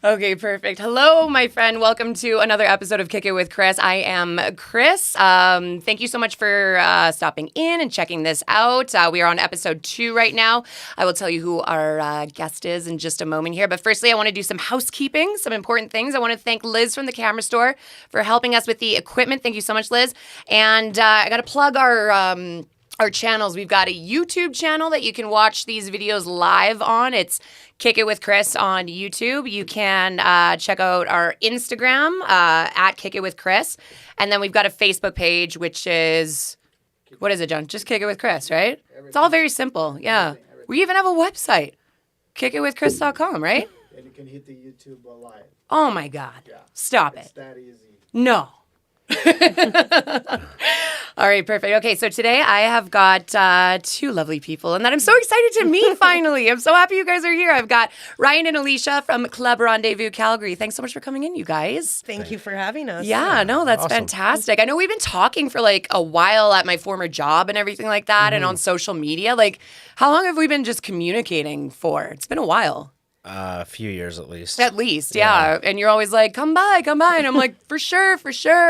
Okay, perfect. Hello, my friend. Welcome to another episode of Kick It with Krys. I am Krys. Thank you so much for stopping in and checking this out. We are on episode 2 right now. I will tell you who our guest is in just a moment here. But firstly, I want to do some housekeeping, some important things. I want to thank Liz from the camera store for helping us with the equipment. Thank you so much, Liz. And I got to plug our channels. We've got a YouTube channel that you can watch these videos live on. It's Kick It with Krys on YouTube. You can check out our Instagram at Kick It with Krys. And then we've got a Facebook page, which is, what is it, John? Just Kick It with Krys, right? It's all very simple. Yeah. Everything. We even have a website, kickitwithkrys.com, right? And you can hit the YouTube live. Oh my God. Yeah. Stop it's it. That easy. No. All right, perfect. Okay, so today I have got 2 lovely people and that I'm so excited to meet finally. I'm so happy you guys are here. I've got Ryan and Alicia from Club Rendezvous, Calgary. Thanks so much for coming in, you guys. Thank you for having us. Yeah, no, that's awesome. Fantastic. I know we've been talking for like a while at my former job and everything like that and on social media. Like, how long have we been just communicating for? It's been a while. A few years at least. At least, yeah. And you're always like, come by. And I'm like, for sure.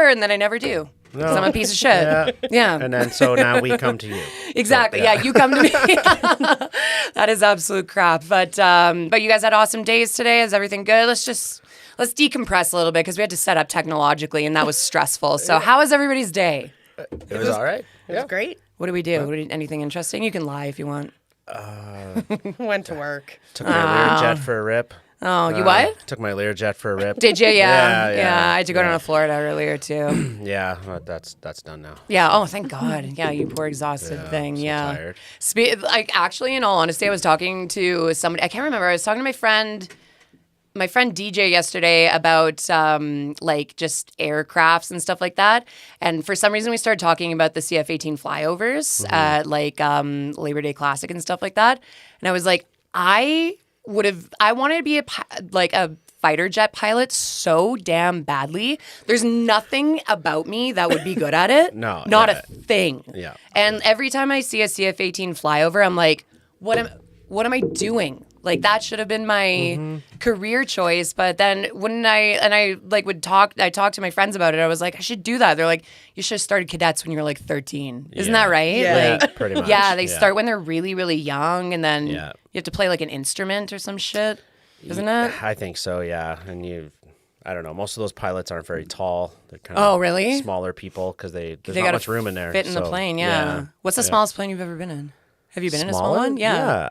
And then I never do. Because I'm a piece of shit. Yeah. And then so now we come to you. Exactly. So, yeah, you come to me. That is absolute crap. But you guys had awesome days today. Is everything good? Let's decompress a little bit because we had to set up technologically and that was stressful. So how was everybody's day? It was all right. It was great. What do we do? Anything interesting? You can lie if you want. Went to work. Took my Learjet for a rip. Oh, you what? Took my Learjet for a rip. Did you? Yeah. I had to go down to Florida earlier too. Yeah, well, that's done now. Yeah. Oh, thank God. Yeah, you poor exhausted thing. I'm so tired. Actually, in all honesty, I was talking to somebody. I can't remember. I was talking to my friend DJ yesterday about like just aircrafts and stuff like that. And for some reason, we started talking about the CF-18 flyovers at like Labor Day Classic and stuff like that. And I was like, I wanted to be a fighter jet pilot so damn badly. There's nothing about me that would be good at it. No. Not a thing. Yeah. And every time I see a CF-18 flyover, I'm like, what am I doing? Like that should have been my career choice, but then I talked to my friends about it. I was like, I should do that. They're like, you should have started cadets when you were like 13. Isn't that right? Yeah, like, pretty much. Yeah, they start when they're really, really young, and then you Yeah. have to play like an instrument or some shit, isn't it? I think so, yeah. And I don't know, most of those pilots aren't very tall. They're kind of really? smaller people because there's They not gotta much room in there. fit in the plane, yeah. What's the smallest plane you've ever been in? Have you been in a small one? Yeah.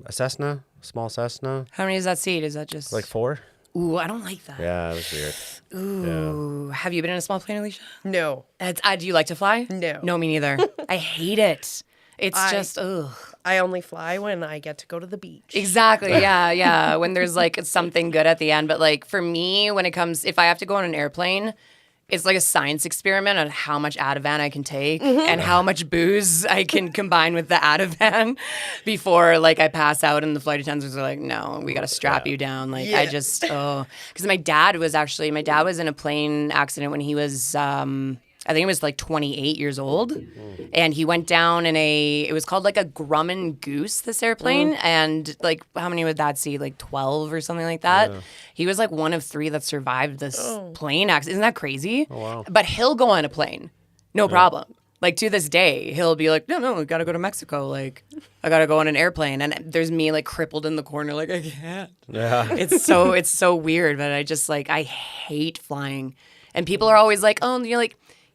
A Cessna, small Cessna. How many does that seat? Is that just Like 4? Ooh, I don't like that. Yeah, it was weird. Ooh, have you been in a small plane, Alicia? No. Do you like to fly? No. No, me neither. I hate it. It's just, ugh. I only fly when I get to go to the beach. Exactly, yeah. When there's like something good at the end. But like for me, if I have to go on an airplane, it's like a science experiment on how much Ativan I can take and how much booze I can combine with the Ativan before like I pass out and the flight attendants are like, no, we got to strap you down. Like because my dad was in a plane accident when he was, I think it was like 28 years old. And he went down it was called like a Grumman Goose, this airplane. And like, how many would that seat? Like 12 or something like that. Yeah. He was like one of 3 that survived this plane accident. Isn't that crazy? Oh, wow. But he'll go on a plane. No problem. Like to this day, he'll be like, no, we got to go to Mexico. Like, I got to go on an airplane. And there's me like crippled in the corner. Like, I can't. Yeah. It's so weird. But I hate flying. And people are always like, oh,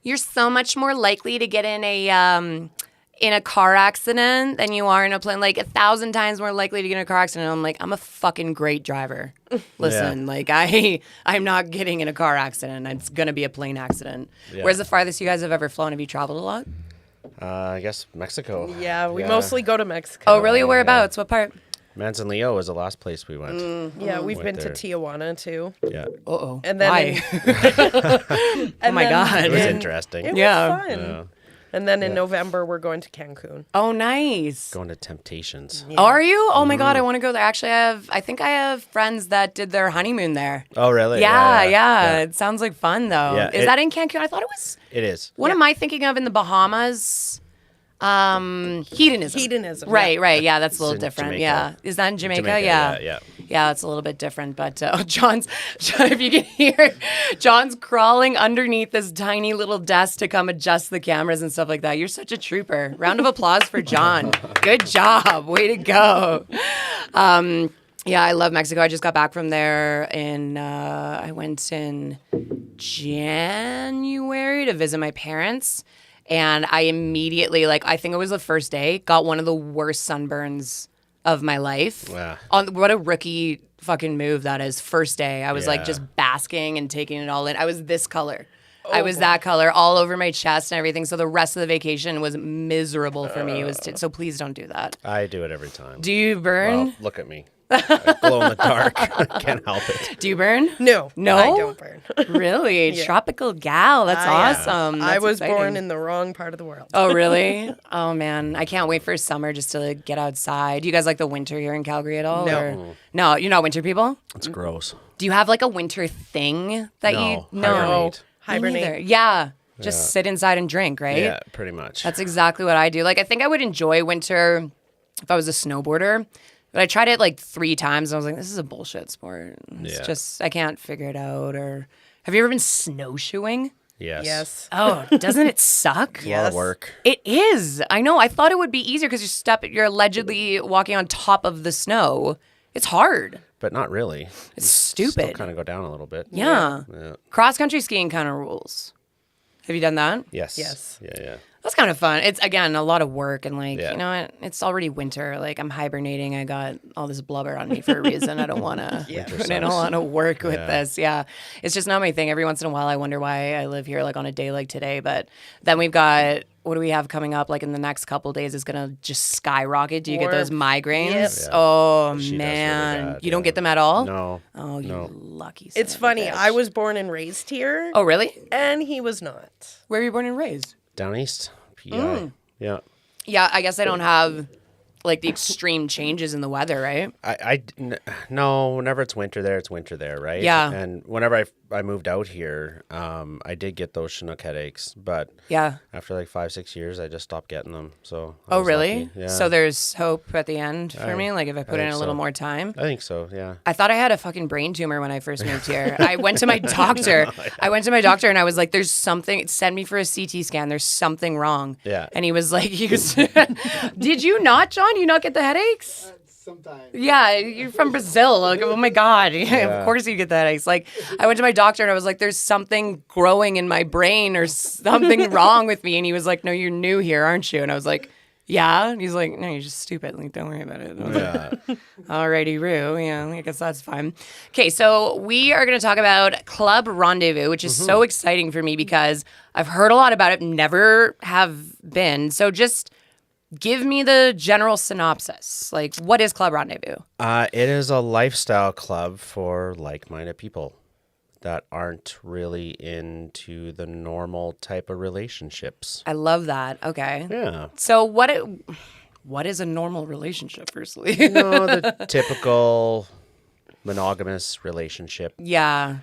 you're so much more likely to get in a car accident than you are in a plane. Like 1,000 times more likely to get in a car accident. I'm like, I'm a fucking great driver. Listen, I'm not getting in a car accident. It's gonna be a plane accident. Yeah. Where's the farthest you guys have ever flown? Have you traveled a lot? I guess Mexico. Yeah, we mostly go to Mexico. Oh, really? Whereabouts? What part? Manzanillo was the last place we went. Yeah, we've been to Tijuana too. Yeah. Uh-oh. And then Why? Oh my God. It was interesting. It was fun. Yeah. And then in November, we're going to Cancun. Oh, nice. Going to Temptations. Yeah. Are you? Oh my God, I want to go there. Actually, I think I have friends that did their honeymoon there. Oh, really? Yeah. It sounds like fun though. Yeah, Is that in Cancun? I thought it was. It is. What am I thinking of in the Bahamas? Hedonism. Hedonism, Right. Yeah, that's a little in different. Jamaica. Yeah. Is that in Jamaica? Jamaica, Yeah. yeah. Yeah, it's a little bit different. But if you can hear, John's crawling underneath this tiny little desk to come adjust the cameras and stuff like that. You're such a trooper. Round of applause for John. Good job. Way to go. Yeah, I love Mexico. I just got back from there I went in January to visit my parents. And I immediately, I think it was the first day, got one of the worst sunburns of my life. Yeah. What a rookie fucking move that is. First day, I was Yeah. just basking and taking it all in. I was this color. I was that color all over my chest and everything. So the rest of the vacation was miserable for me. It was so please don't do that. I do it every time. Do you burn? Well, look at me. I glow in the dark. I can't help it. Do you burn? No. No? I don't burn. Really? Tropical gal. That's awesome. I That's was born exciting. in the wrong part of the world. Oh, really? Oh, man. I can't wait for summer just to get outside. Do you guys like the winter here in Calgary at all? No. Or? No, you're not winter people? It's gross. Do you have a winter thing that No, you... hibernate. Me neither. Yeah. Just sit inside and drink, right? Yeah, pretty much. That's exactly what I do. I think I would enjoy winter if I was a snowboarder. But I tried it 3 times and I was like, this is a bullshit sport. It's just, I can't figure it out. Or have you ever been snowshoeing? Yes. Yes. Oh, doesn't it suck? A lot of work. It is. I know. I thought it would be easier because you're allegedly walking on top of the snow. It's hard. But not really. It's Still stupid. kind of go down a little bit. Yeah. Yeah. Cross country skiing kind of rules. Have you done that? Yes. Yes. Yeah. That's kind of fun. It's, again, a lot of work. And, Yeah. you know what? It's already winter. I'm hibernating. I got all this blubber on me for a reason. I don't want to put in a lot of work with this. Yeah. It's just not my thing. Every once in a while, I wonder why I live here, on a day like today. But then we've got, what do we have coming up? In the next couple days is going to just skyrocket. Do you get those migraines? Yep. Yeah. Oh, She does really man. bad, You don't yeah. get them at all? No. Oh, you No. lucky It's son of a funny. bitch. I was born and raised here, Oh, really? and he was not. Where were you born and raised? Down east. PI. Yeah. Yeah, I guess I don't have the extreme changes in the weather, right? No, whenever it's winter there, it's winter there, right? Yeah. And whenever I moved out here, I did get those Chinook headaches, but Yeah. after 5-6 years, I just stopped getting them. So I Oh, was really? lucky. Yeah. So there's hope at the end for me? If I put in think a little so. more time? I think so. Yeah. I thought I had a fucking brain tumor when I first moved here. I went to my doctor. I went to my doctor and I was like, there's something, send me for a CT scan. There's something wrong. Yeah. And he was like, did you not, John? You not get the headaches? Sometimes. Yeah, you're from Brazil. Oh my God. Of course you get the headaches. I went to my doctor and I was like, there's something growing in my brain or something wrong with me. And he was like, no, you're new here, aren't you? And I was like, yeah. And he's like, no, you're just stupid. Don't worry about it. And I was like, Yeah. alrighty, Roo. Yeah, I guess that's fine. Okay, so we are going to talk about Club Rendezvous, which is so exciting for me because I've heard a lot about it, never have been. So just give me the general synopsis. What is Club Rendezvous? It is a lifestyle club for like-minded people that aren't really into the normal type of relationships. I love that. Okay. Yeah. So what is a normal relationship, firstly? The typical monogamous relationship. Yeah.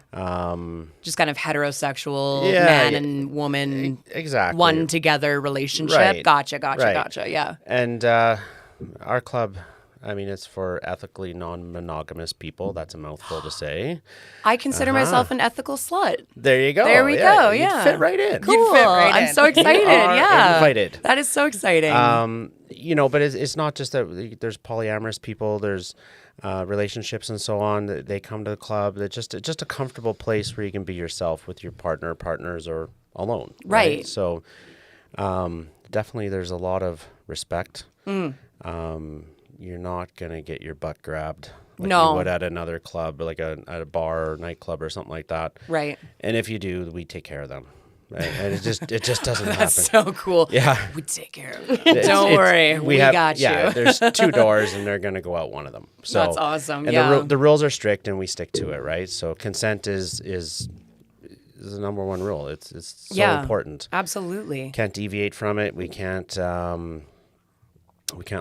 Just kind of heterosexual Yeah, man yeah. and woman Exactly. one together relationship. Right. Gotcha. Right. Yeah. And our club, it's for ethically non-monogamous people. That's a mouthful to say. I consider myself an ethical slut. There you go. There we go, You'd yeah. fit right in. Cool. fit right I'm in. so excited. You are Yeah. invited. That is so exciting. But it's not just that there's polyamorous people, there's relationships and so on. They come to the club. It's just a comfortable place where you can be yourself with your partners, or alone. Right. So definitely there's a lot of respect. You're not going to get your butt grabbed like No. you would at another club, at a bar or nightclub or something like that. Right. And if you do, we take care of them. Right? And it just doesn't happen. That's so cool. Yeah. We take care of it. Don't worry. We got you. Yeah, there's 2 doors and they're going to go out one of them. So That's awesome, And yeah. the rules are strict and we stick to it, right? So consent is the number one rule. It's so important. Absolutely. Can't deviate from it. We can't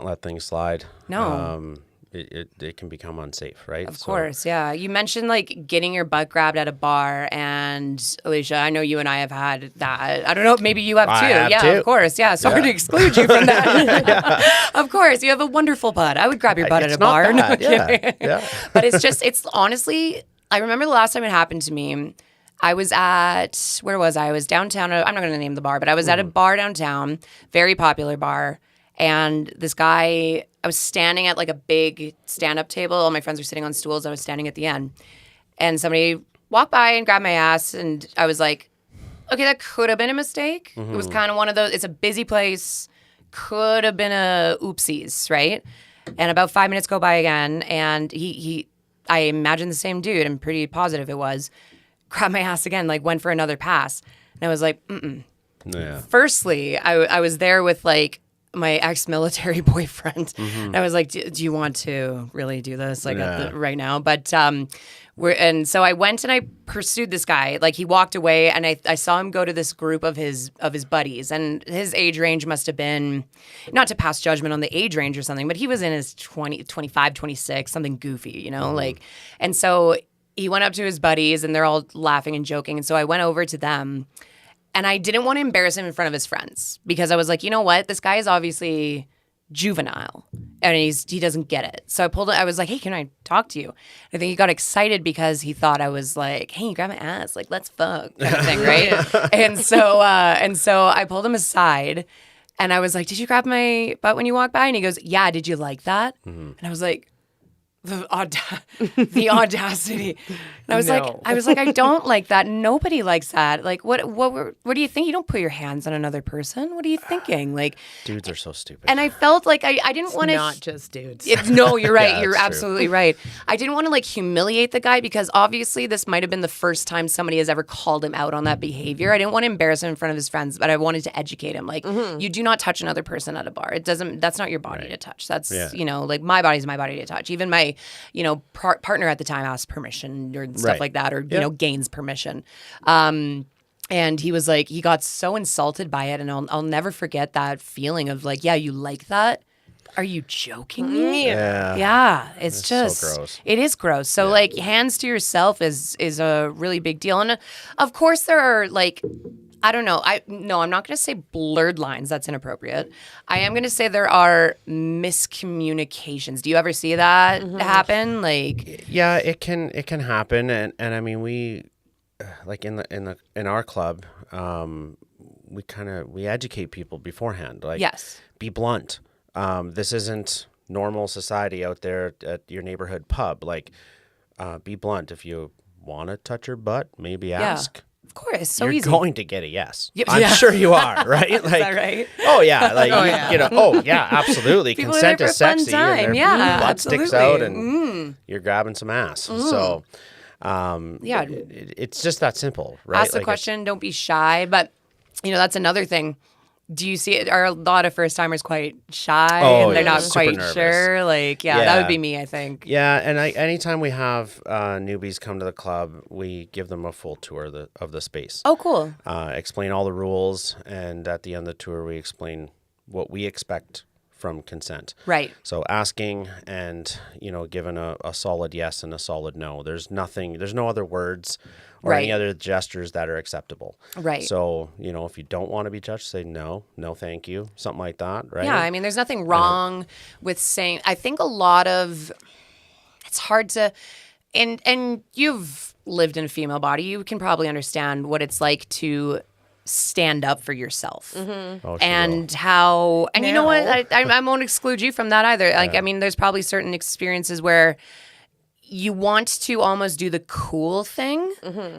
let things slide. No. it can become unsafe, right? Of course, yeah. You mentioned like getting your butt grabbed at a bar, and Alicia, I know you and I have had that. I don't know, maybe you have too. I have yeah, too. of course. Yeah, sorry to exclude you from that. Of course, you have a wonderful butt. I would grab your butt at It's a not bar. bad, No yeah, kidding. yeah. But it's honestly, I remember the last time it happened to me. I was at, where was I? I was downtown. I'm not going to name the bar, but I was at a bar downtown, very popular bar. And this guy, I was standing at like a big stand-up table. All my friends were sitting on stools. I was standing at the end. And somebody walked by and grabbed my ass. And I was like, okay, that could have been a mistake. It was kind of one of those, it's a busy place. Could have been a oopsies, right? And about 5 minutes go by again. And I imagine the same dude, I'm pretty positive it was, grabbed my ass again, like went for another pass. And I was like, Yeah. Firstly, I was there with like my ex-military boyfriend. And I was like, do you want to really do this like right now? But so I went and I pursued this guy. Like he walked away and I saw him go to this group of his buddies, and his age range must have been, not to pass judgment on the age range or something, but he was in his 25, 26, something goofy, you know, like, and so he went up to his buddies and they're all laughing and joking. And so I went over to them. And I didn't want to embarrass him in front of his friends because I was like, you know what? This guy is obviously juvenile and he doesn't get it. So I was like, hey, can I talk to you? I think he got excited because he thought I was like, hey, you grab my ass, like, let's fuck kind of thing, right? and so I pulled him aside and I was like, did you grab my butt when you walked by? And he goes, yeah, did you like that? And I was like, the audacity. And I was like, I don't like that. Nobody likes that. Like, what do you think? You don't put your hands on another person. What are you thinking? Like, Dudes are so stupid. and I felt like I didn't want to. Not just dudes. No, you're right. Yeah, You're that's absolutely right. I didn't want to like humiliate the guy because obviously this might have been the first time somebody has ever called him out on that behavior. I didn't want to embarrass him in front of his friends, but I wanted to educate him. Like, you do not touch another person at a bar. That's not your body to touch. That's, like my body's my body to touch. Even my, partner at the time asked permission or stuff like that, or, gains permission. And he was like, he got so insulted by it. And I'll never forget that feeling of like, yeah, you like that? Are you joking me? Yeah. It's just, so gross. It is gross. So like hands to yourself is a really big deal. And of course there are like, I don't know. I'm not going to say blurred lines. That's inappropriate. I am going to say there are miscommunications. Do you ever see that happen? Like, yeah, it can happen, and I mean we, like in our club, we educate people beforehand. Like, yes, be blunt. This isn't normal society out there at your neighborhood pub. Like, be blunt. If you want to touch your butt, maybe ask. Of course, so You're easy. going to get a yes. Yep. I'm sure you are, right? Like, Is that right? Oh yeah, like absolutely. People Consent are there is for a fun sexy. time. And their Yeah, butt absolutely. sticks out, and you're grabbing some ass. So, it's just that simple, right? Ask the question. Don't be shy. But that's another thing. Do you see it? Are a lot of first timers quite shy and they're not super quite nervous. sure? Like, that would be me, I think. Yeah, and anytime we have newbies come to the club, we give them a full tour of the space. Oh, cool. Explain all the rules, and at the end of the tour, we explain what we expect from consent. Right. So asking and given a solid yes and a solid no. There's no other words or any other gestures that are acceptable. Right. So, if you don't want to be touched, say no, thank you, something like that, right? Yeah, I mean, there's nothing wrong with saying, I think it's hard to, and you've lived in a female body, you can probably understand what it's like to stand up for yourself. Oh, And how, and you know what, Now. I won't exclude you from that either. Like, I mean, there's probably certain experiences where you want to almost do the cool thing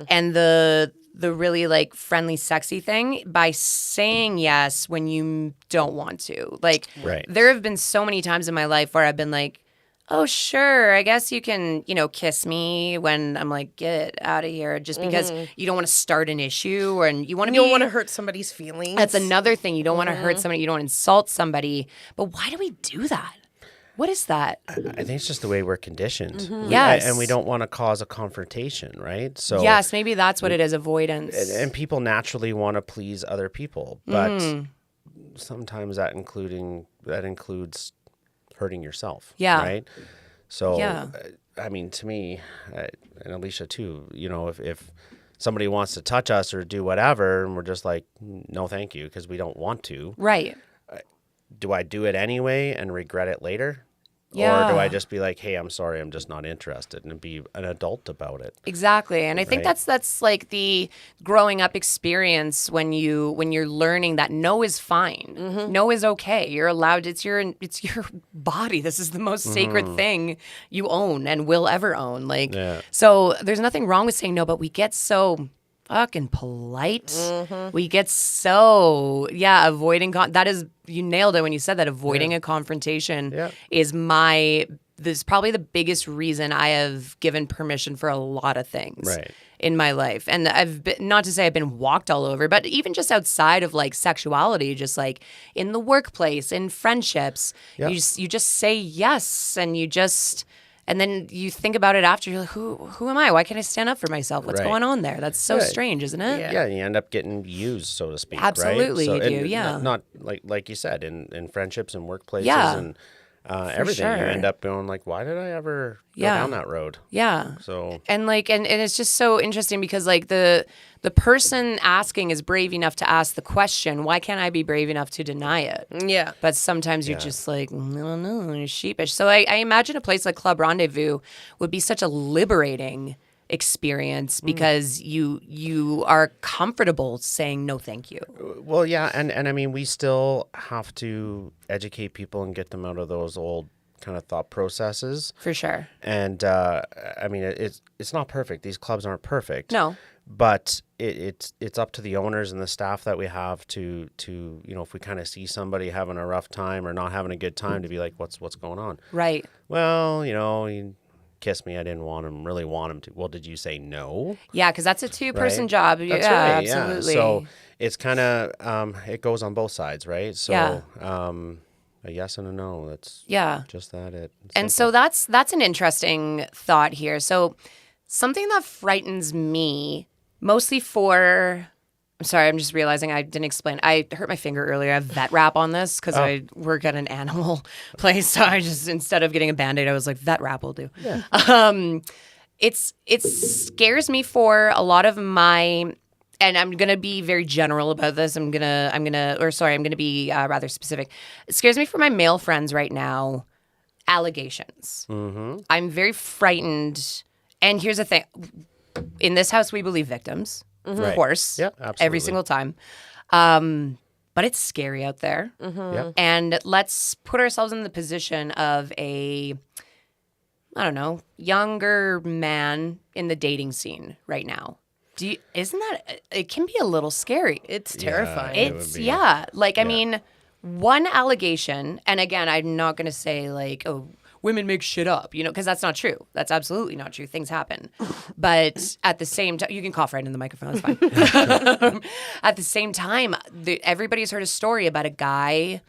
and the really like friendly, sexy thing by saying yes when you don't want to. Like, there have been so many times in my life where I've been like, oh, sure, I guess you can, kiss me when I'm like, get out of here, just because you don't want to start an issue and you don't want to hurt somebody's feelings. That's another thing. You don't want to hurt somebody. You don't want to insult somebody. But why do we do that? What is that? I think it's just the way we're conditioned. Yes. And we don't want to cause a confrontation, right? So yes, maybe that's what it is, avoidance. And people naturally want to please other people, but sometimes that includes hurting yourself. Yeah. Right. So, Yeah. I mean, to me, and Alicia too, if somebody wants to touch us or do whatever, and we're just like, no, thank you, because we don't want to. Right. Do I do it anyway and regret it later? Yeah. Or do I just be like, hey, I'm sorry, I'm just not interested, and be an adult about it? Exactly. And I think Right. that's like the growing up experience when you're learning that no is fine. No is okay. You're allowed, it's your body. This is the most sacred thing you own and will ever own. Like Yeah. so there's nothing wrong with saying no, but we get so fucking polite. We get so avoiding that is, you nailed it when you said that. Avoiding a confrontation Yeah. is this is probably the biggest reason I have given permission for a lot of things Right. in my life. And I've been, not to say I've been walked all over, but even just outside of like sexuality, just like in the workplace, in friendships, Yeah. you just say yes, and then you think about it after. You're like, who am I? Why can't I stand up for myself? What's Right. going on there? That's so Right. strange, isn't it? Yeah, you end up getting used, so to speak. Absolutely, right? you do, and yeah. Not like you said, in friendships and workplaces Yeah, and everything. You sure. end up going like, why did I ever go Yeah. down that road? Yeah. So And like and it's just so interesting because like the person asking is brave enough to ask the question. Why can't I be brave enough to deny it? Yeah. But sometimes you're just like, no, you're sheepish. So I imagine a place like Club Rendezvous would be such a liberating experience because you are comfortable saying no thank you. well, yeah, and I mean, we still have to educate people and get them out of those old kind of thought processes. For sure. And I mean, it's not perfect. These clubs aren't perfect. No. But it's up to the owners and the staff that we have to if we kind of see somebody having a rough time or not having a good time, to be like, what's going on? Right. Well, he kissed me. I didn't really want him to. Well, did you say no? Yeah, because that's a two-person Right? job. That's yeah, right. absolutely. Yeah. So it's kind of it goes on both sides, right? So a yes and a no. That's just that it. It's And simple. so that's an interesting thought here. So something that frightens me, mostly for, I'm sorry, I'm just realizing I didn't explain. I hurt my finger earlier. I have vet wrap on this because I work at an animal place. So I just, instead of getting a Band-Aid, I was like, vet wrap will do. Yeah. It scares me for a lot of my, and I'm gonna be very general about this. I'm gonna be rather specific. It scares me for my male friends right now. Allegations. Mm-hmm. I'm very frightened. And here's the thing: in this house, we believe victims, of Right. course, Yeah, absolutely. every single time. But it's scary out there. Yeah. And let's put ourselves in the position of a, I don't know, younger man in the dating scene right now. Isn't that, it can be a little scary. It's terrifying. it would It's, be. yeah. Like, I mean, one allegation, and again, I'm not going to say like, oh, women make shit up, because that's not true. That's absolutely not true. Things happen. But at the same time, you can cough right in the microphone. It's fine. At the same time, everybody's heard a story about a guy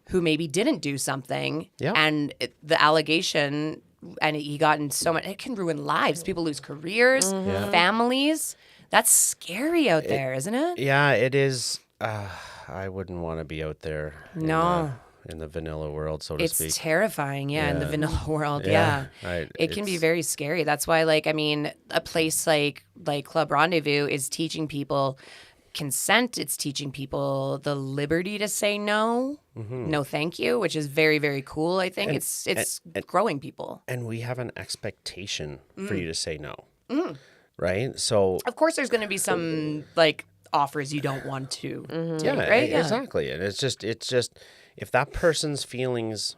who maybe didn't do something. Yeah. And the allegation, and he got in so much, it can ruin lives. People lose careers, families. That's scary out there, isn't it? Yeah, it is. I wouldn't want to be out there. No. In the vanilla world, so to speak. It's terrifying, in the Yeah. vanilla world, Yeah. It can be very scary. That's why, a place like Club Rendezvous is teaching people consent. It's teaching people the liberty to say no, no thank you, which is very, very cool, I think. It's growing people. And we have an expectation for you to say no, right? So Of course, there's going to be some, offers you don't want to take, yeah, right? exactly. And it's just if that person's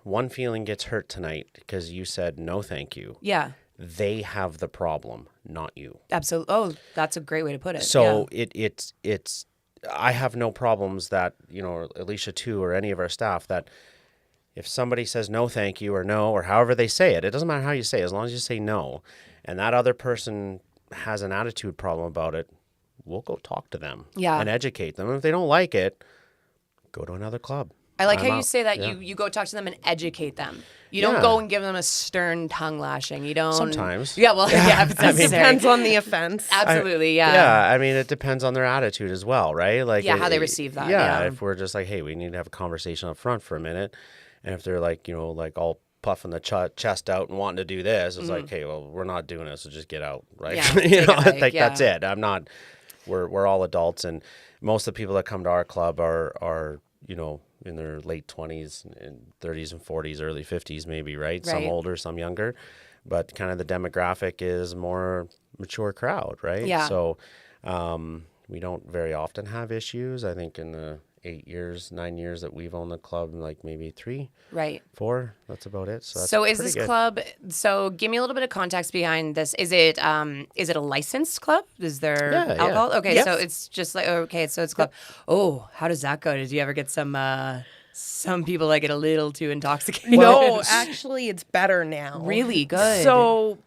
one feeling gets hurt tonight because you said no, thank you. Yeah, They have the problem, not you. absolutely. Oh, that's a great way to put it. So it's I have no problems that, Alicia too, or any of our staff, that if somebody says no, thank you, or no, or however they say it doesn't matter how you say it, as long as you say no, and that other person has an attitude problem about it, we'll go talk to them and educate them. And if they don't like it, go to another club. I like I'm how you out. say that Yeah. you go talk to them and educate them. You don't Yeah. go and give them a stern tongue lashing. You don't. Sometimes. Yeah, well, if it's necessary. Depends on the offense. Absolutely, Yeah, I mean, it depends on their attitude as well, right? Like, how they receive that, yeah. If we're just like, hey, we need to have a conversation up front for a minute, and if they're like, all puffing the chest out and wanting to do this. It's like, okay, well, we're not doing this, so just get out, right? Yeah, you know, take a hike, that's it. I'm not. We're all adults, and most of the people that come to our club are you know, in their late 20s and 30s and 40s, early 50s, maybe, right? Some older, some younger, but kind of the demographic is more mature crowd, right? Yeah. So we don't very often have issues. I think in the 9 years that we've owned the club, like maybe 3, Right. 4, that's about it. So, that's So is pretty this good. club? So give me a little bit of context behind this. Is it a licensed club? Is there Yeah, yeah. alcohol? Okay, Yes. so it's just like okay, so it's a club. Oh, how does that go? Did you ever get some people that get a little too intoxicated? No, actually, it's better now. Really good. So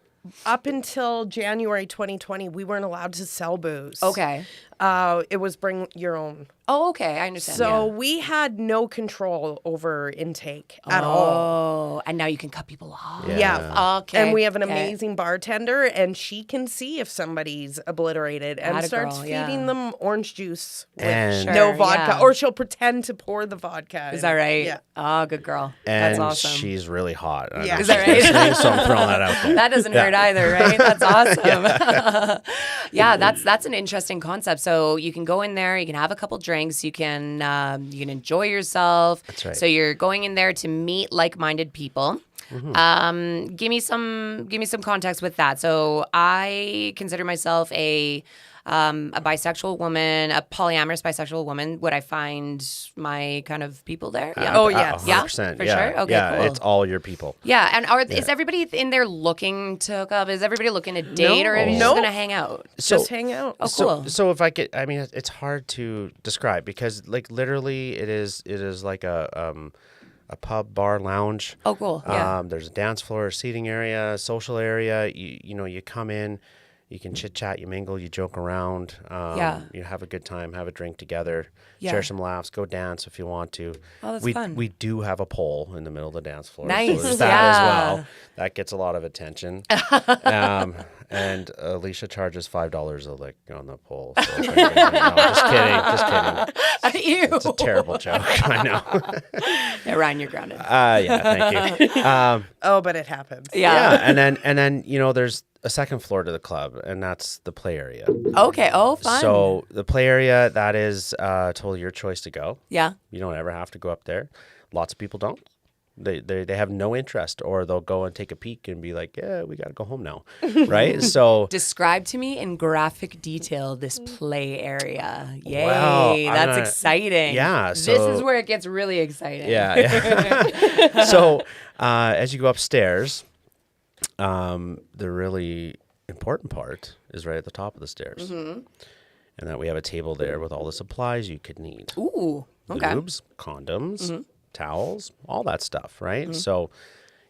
up until January 2020, we weren't allowed to sell booze. Okay. It was bring your own. Oh, okay. I understand. So yeah. we had no control over intake at all. Oh, and now you can cut people off. Yeah. Okay. And we have an okay. amazing bartender, and she can see if somebody's obliterated and Atta starts girl, feeding yeah. them orange juice with And- no Sure, vodka. yeah. Or she'll pretend to pour the vodka. Is that right? Yeah. Oh, good girl. And That's awesome. she's really hot. I Yeah. know Is that she's right? listening, so I'm throwing that out there. That doesn't hurt either, right? That's awesome. Yeah, that's an interesting concept. So you can go in there, you can have a couple drinks, you can enjoy yourself. That's right. So you're going in there to meet like-minded people. Give me some context with that. So I consider myself a bisexual woman, a polyamorous bisexual woman. Would I find my kind of people there? Yeah. Oh, yes. Yeah, 100%. for yeah. sure? Okay, yeah, cool. it's all your people. Yeah, and is everybody in there looking to hook up? Is everybody looking to date, or are you just No. gonna hang out? Just hang out. Oh, cool. So if I could, I mean, it's hard to describe because, like, literally, it is like a pub, bar, lounge. Oh, cool. Yeah. There's a dance floor, seating area, social area. You know, you come in, you can chit chat, you mingle, you joke around. Yeah. You have a good time, have a drink together, Yeah. share some laughs, go dance if you want to. Oh, that's we, fun. We do have a pole in the middle of the dance floor. Nice, So there's that yeah. as well. That gets a lot of attention. And Alicia charges $5 a lick on the pole. So if anybody- no, just kidding. Ew. It's a terrible joke. I know. Yeah, Ryan, you're grounded. Yeah, thank you. Oh, but it happens. Yeah. Yeah, and then you know, there's a second floor to the club, and that's the play area. Okay. Oh, fun. So the play area, that is totally your choice to go. yeah. You don't ever have to go up there. Lots of people don't. They have no interest, or they'll go and take a peek and be like, yeah, we got to go home now, right? So Describe to me in graphic detail this play area. Yay, Well, I'm that's gonna- exciting. yeah, This so- is where it gets really exciting. yeah. So as you go upstairs, the really important part is right at the top of the stairs. And that we have a table there with all the supplies you could need. Ooh. Okay. Lubes, condoms, towels, all that stuff, right? So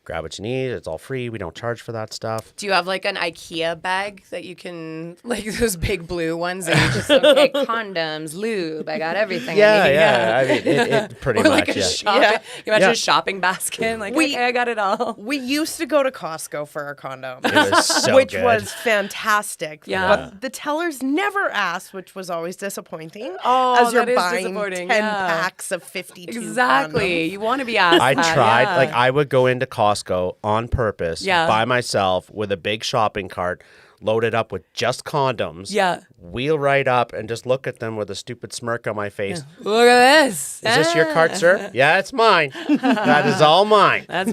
grab what you need. It's all free. We don't charge for that stuff. Do you have like an IKEA bag that you can, like those big blue ones that you just, okay, condoms, lube, I got everything I need. I mean, it pretty Or much, like a yeah. shopping, Yeah. you imagine Yeah. a shopping basket, like, We- okay, I got it all. We used to go to Costco for our condoms. It was so which good. was fantastic. Yeah. But the tellers never asked, which was always disappointing. Oh, as you're that is buying disappointing, 10 yeah. packs of 52 Exactly. condoms. You want to be asked. I that, tried, yeah. like, I would go into Costco on purpose Yeah. by myself with a big shopping cart loaded up with just condoms. Yeah. Wheel right up and just look at them with a stupid smirk on my face. Look at this. Is this your cart, sir? Yeah, it's mine. That is all mine. That's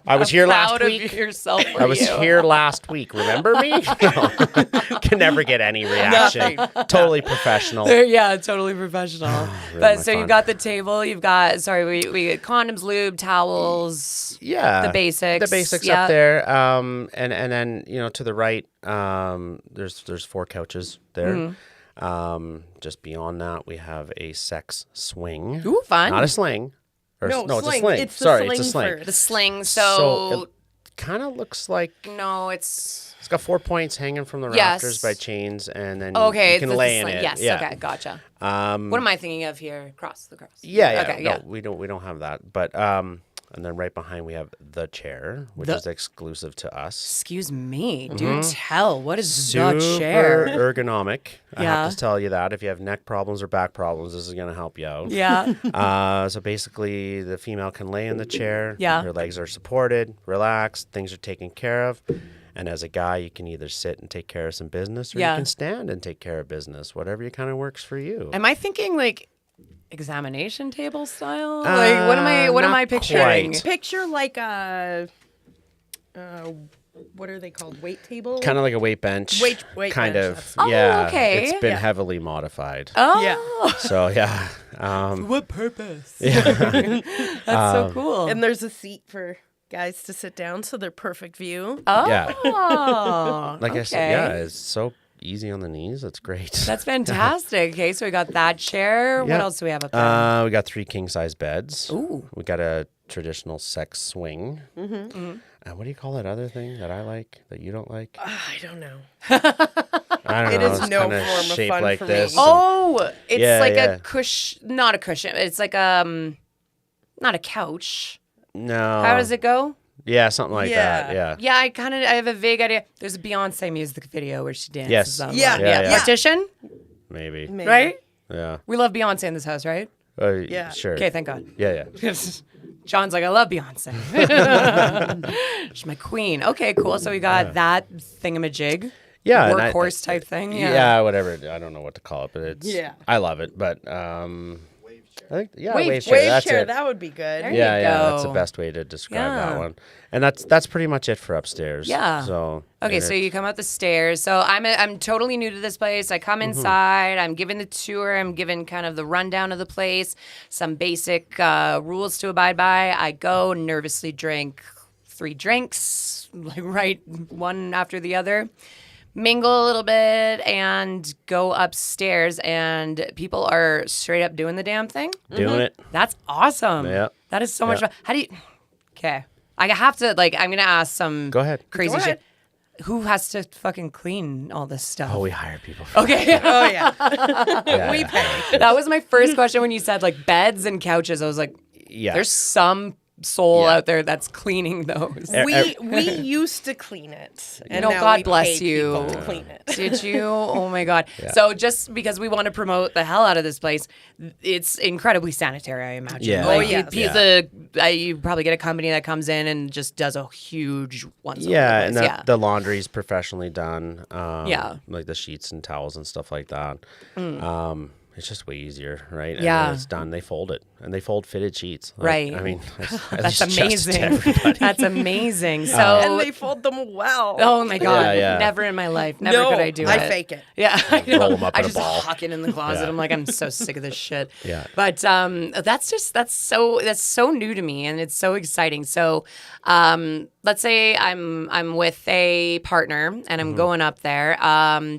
I was here last proud of week. yourself. For I was you. here last week. Remember me? No. Can never get any reaction. Totally professional. Yeah, totally professional. Really But my so fun. you've got the table. You've got we got condoms, lube, towels. Yeah, The basics. The basics Yeah. up there. And then to the right, there's 4 couches there. Just beyond that, we have a sex swing. Ooh, fun. Not a sling. Or, No, it's a sling. sling. It's the Sorry, it's a sling sling. first. The sling. So So, it kind of looks like no, it's it's got 4 points hanging from the Yes. rafters by chains, and then okay. you can it's lay the in sling. it. Yes. Yeah. Okay. Gotcha. What am I thinking of here? The cross. Yeah, yeah. Okay. No, Yeah. we don't have that. But And then right behind we have the chair, which is exclusive to us. Excuse me. Do tell. What is Super the chair? ergonomic. I Yeah. have to tell you that. If you have neck problems or back problems, this is going to help you out. Yeah. So basically, the female can lay in the chair. Yeah. Her legs are supported, relaxed, things are taken care of. And as a guy, you can either sit and take care of some business, or you can stand and take care of business, whatever kind of works for you. Am I thinking like examination table style? Like what am I not picturing? quite. Picture like a, what are they called? Weight table? Kind of like a weight bench. Weight kind bench, of. that's- Oh, Yeah. okay. It's been Yeah. heavily modified. Oh, Yeah. So yeah. what purpose? That's so cool. And there's a seat for guys to sit down, so they're perfect view. oh, Yeah. Like I said, okay. yeah, it's so easy on the knees. That's great. That's fantastic. Okay, so we got that chair. What Yeah. else do we have up there? We got 3 king size beds. Ooh. We got a traditional sex swing. Mm-hmm. And what do you call that other thing that I like that you don't like? I don't know. I don't It know. is It's no kinda form of shaped fun like for this. me. Oh, it's Yeah, like yeah. a cushion, not a cushion. It's like not a couch. No. How does it go? Yeah, something like that. Yeah. Yeah. Yeah, I have a vague idea. There's a Beyonce music video where she dances. Yes. on Yeah. one. Yeah, yeah. Partition, Maybe. Maybe. right? Yeah. We love Beyonce in this house, right? Yeah. Sure. Okay, thank God. Yeah, yeah. John's like, I love Beyonce. She's my queen. Okay, cool. So we got that thingamajig. Yeah. and Workhorse type thing. Yeah. Whatever. I don't know what to call it, but it's. Yeah. I love it, but Wave chair. I think Wave wave chair. Wave That's chair, it. that would be good. There Yeah, you yeah, that's go. the best way to describe Yeah. that one. And that's pretty much it for upstairs. Yeah. So Okay, and so it- you come up the stairs. So I'm totally new to this place. I come inside. I'm given the tour. I'm given kind of the rundown of the place, some basic rules to abide by. I go nervously drink 3 drinks, like right one after the other. Mingle a little bit and go upstairs, and people are straight up doing the damn thing. doing it. That's awesome. Yeah. That is so much Yeah. fun. How do you? Okay, I have to I'm gonna ask some. Go ahead. Crazy Go ahead. shit. Who has to fucking clean all this stuff? Oh, we hire people. For Okay. Oh, yeah. yeah, We yeah. pay. That was my first question when you said like beds and couches. I was like, Yeah. there's some soul Yeah. out there that's cleaning those. We used to clean it. And No, now God we bless pay you. people to clean it. Did you? Oh my God. So just because we want to promote the hell out of this place, it's incredibly sanitary, I imagine. Yeah. Like, Oh, yes. you probably get a company that comes in and just does a huge once Yeah, over and the place. the laundry's professionally done. Yeah. Like the sheets and towels and stuff like that. It's just way easier, right? And Yeah. when it's done, they fold it, and they fold fitted sheets. Like, Right. I mean, That's I suggest to amazing. everybody. That's amazing. So, And they fold them well. oh my God, Yeah. never in my life, never no, could I do it. I fake it. Yeah, I know. roll 'em up I in a just ball. huck it in the closet. Yeah. I'm like, I'm so sick of this shit. Yeah. But that's so new to me, and it's so exciting. So, let's say I'm with a partner and Mm-hmm. I'm going up there.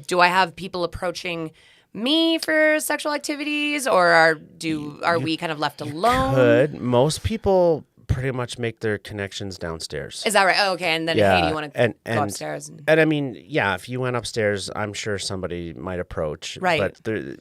Do I have people approaching me for sexual activities, or are we kind of left alone? Could most people pretty much make their connections downstairs? Is that right? Oh, okay. And then, hey, do you want to and go upstairs? And I mean, yeah, if you went upstairs, I'm sure somebody might approach. Right. But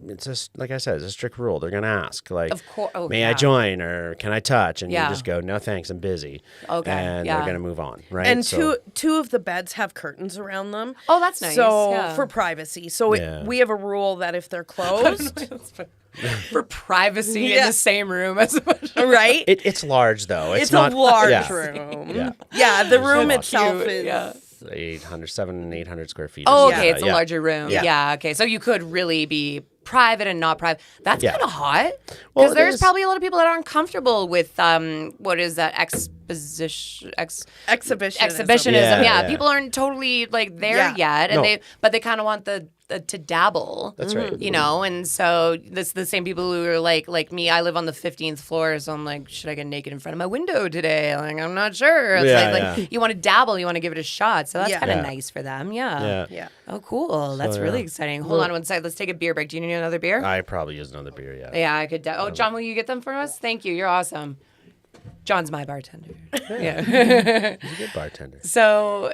it's just like I said, it's a strict rule. They're gonna ask, like, Of course. Oh, may yeah. I join or can I touch? And Yeah. you just go, no thanks, I'm busy. Okay, And yeah. they're gonna move on, right? And So- two of the beds have curtains around them. Oh, that's nice. So yeah. for privacy. So Yeah. we have a rule that if they're closed, for privacy in Yeah. the same room as much. right? it's large though. It's not, a large yeah. room. Yeah. Yeah, the room That's itself cute, is. yeah. 700 and 800 square feet. Oh, or okay. something. It's a larger room. Yeah. Yeah. Okay. So you could really be private and not private. That's Yeah. kind of hot. Because Well, it there's is. probably a lot of people that aren't comfortable with what is that exposition exhibitionism. Yeah, Yeah, yeah. people aren't totally like there Yeah. yet, and No. but they kind of want the to dabble. That's right. You know, and so that's the same people who are like me. I live on the 15th floor, so I'm like, should I get naked in front of my window today? Like, I'm not sure. It's Yeah, like yeah. you want to dabble, you want to give it a shot. So that's Yeah. kind of Yeah. nice for them. Yeah. Yeah. Yeah. Oh, cool. That's So, really yeah. exciting. Hold on one second. Let's take a beer break. Do you need another beer? I probably use another beer, yeah. Yeah, I could. Oh, John, will you get them for us? Thank you. You're awesome. John's my bartender. Yeah. He's a good bartender. So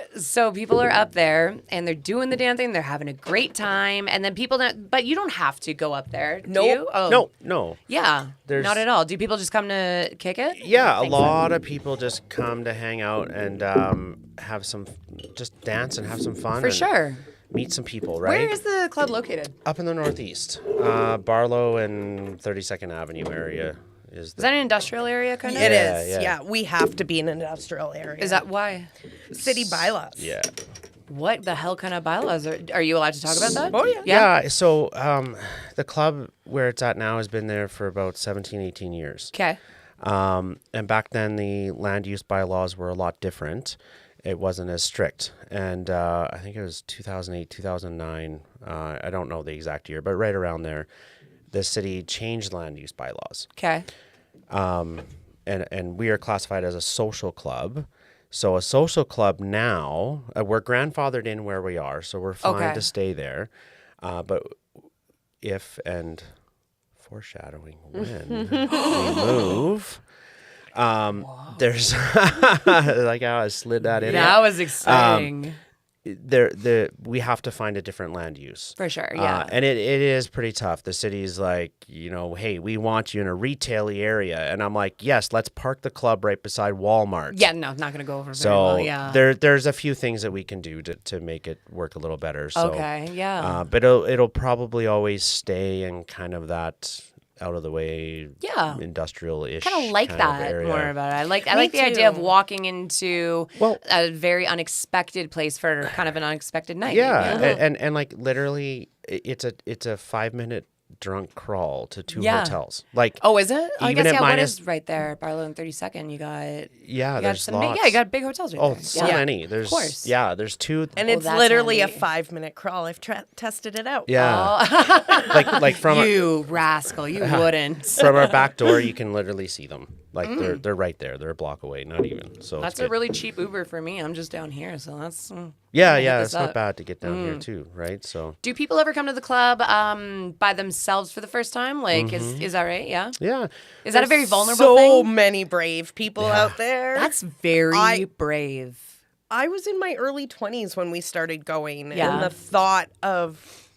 people are up there and they're doing the dancing. They're having a great time, and then people don't. But you don't have to go up there. Do you? Oh, No. Yeah. Not at all. Do people just come to kick it? Yeah, a lot of people just come to hang out and have some, just dance and have some fun. For and sure. Meet some people, right? Where is the club located? Up in the Northeast. Barlow and 32nd Avenue area. Is that an industrial area, kind of? It is. Yeah. We have to be in an industrial area. Is that why? City bylaws? Yeah. What the hell kind of bylaws are you allowed to talk about that? Oh, yeah. Yeah, so the club where it's at now has been there for about 17, 18 years. Okay. And back then the land use bylaws were a lot different. It wasn't as strict. And I think it was 2008, 2009. I don't know the exact year, but right around there, the city changed land use bylaws. Okay. And we are classified as a social club. So a social club now, we're grandfathered in where we are, so we're fine to stay there. But if and foreshadowing when we move, there's like how I slid that in. That was exciting. We have to find a different land use. For sure, yeah. And it is pretty tough. The city's like, hey, we want you in a retail-y area. And I'm like, yes, let's park the club right beside Walmart. Yeah, no, not going to go over very well, yeah. There's a few things that we can do to make it work a little better. So, okay, yeah. but it'll probably always stay in kind of that out of the way, industrial-ish kind of like that area. more about it. I like the idea of walking into a very unexpected place for kind of an unexpected night. Yeah, and like literally, it's a 5-minute drunk crawl to 2 hotels. Like, oh, is it? I guess what minus, is right there, Barlow and 32nd. You got there's lots. You got big hotels right there. Oh, so many. There's, of course. Yeah, there's 2. And it's literally a 5-minute crawl. I've tested it out. Yeah, like from you rascal, you wouldn't. From our back door, you can literally see them. Like they're right there. They're a block away, not even. So that's a really cheap Uber for me. I'm just down here, so that's it's not bad to get down here too, right? So do people ever come to the club by themselves for the first time? Like, is that right? Yeah. Yeah. Is that a very vulnerable thing? So many brave people out there. That's very brave. I was in my early 20s when we started going, and the thought of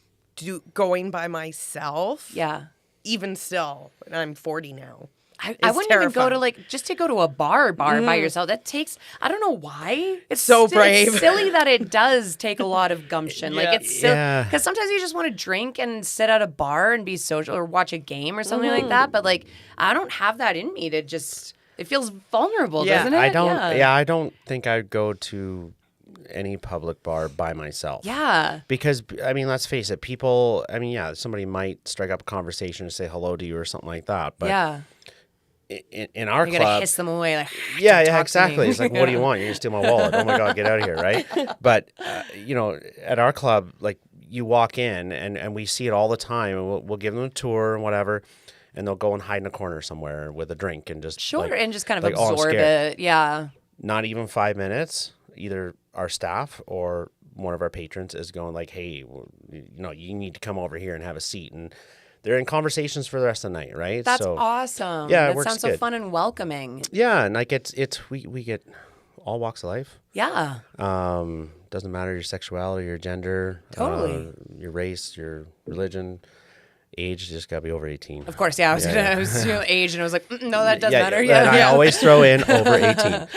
going by myself. Yeah. Even still, and I'm 40 now. I wouldn't even go to to go to a bar by yourself. That takes, I don't know why. It's so brave. It's silly that it does take a lot of gumption. Like it's silly because sometimes you just want to drink and sit at a bar and be social or watch a game or something like that. But like I don't have that in me to just. It feels vulnerable, doesn't it? I don't think I'd go to any public bar by myself. Yeah. Because, I mean, let's face it, people, I mean, somebody might strike up a conversation and say hello to you or something like that. But in our club. You're going to hiss them away. Like, yeah, exactly. It's like, what do you want? You're going to steal my wallet. Oh my God, get out of here, right? But, at our club, like, you walk in and we see it all the time. And we'll give them a tour and whatever. And they'll go and hide in a corner somewhere with a drink and just and just kind of absorb it. Yeah. Not even 5 minutes. Either our staff or one of our patrons is going like, "Hey, you need to come over here and have a seat." And they're in conversations for the rest of the night, right? That's awesome. Yeah, that sounds so fun and welcoming. Yeah, and like we get all walks of life. Yeah. Doesn't matter your sexuality, your gender, totally, your race, your religion. Age just got to be over 18. Of course, yeah. I was age, and I was like, no, that does matter. Yeah, and I always throw in over 18.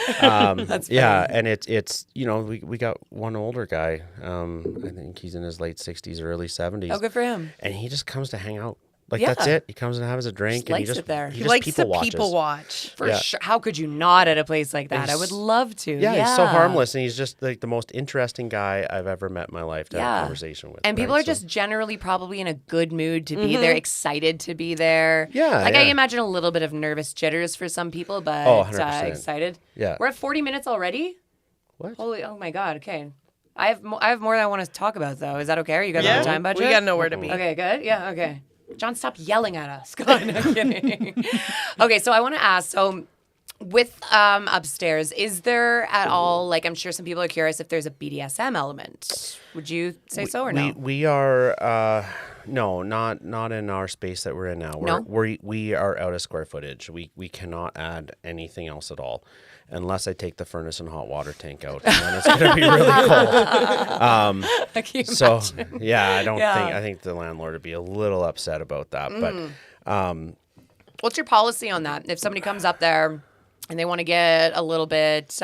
That's funny. And it's we got one older guy. I think he's in his late 60s, early 70s. Oh, good for him. And he just comes to hang out. Like that's it. He comes and has a drink, and he there. He likes to people watch for sure. How could you not at a place like that? I would love to. Yeah, he's so harmless, and he's just like the most interesting guy I've ever met in my life to have a conversation with. And people are just generally probably in a good mood to be there, excited to be there. Yeah, I imagine a little bit of nervous jitters for some people, but 100%. Excited. Yeah, we're at 40 minutes already. What? Oh my God. Okay. I have more that I want to talk about though. Is that okay? Are you guys on a time budget? We got nowhere to be. Okay, good. Yeah. Okay. John, stop yelling at us. God, no kidding. Okay, so I want to ask, with upstairs, is there at all, like I'm sure some people are curious if there's a BDSM element. Would you say so or no? We are, No, not in our space that we're in now. No? We are out of square footage. We cannot add anything else at all, unless I take the furnace and hot water tank out, and then it's going to be really cold. Can you So imagine? yeah, I Yeah. think the landlord would be a little upset about that. But What's your policy on that? If somebody comes up there and they want to get a little bit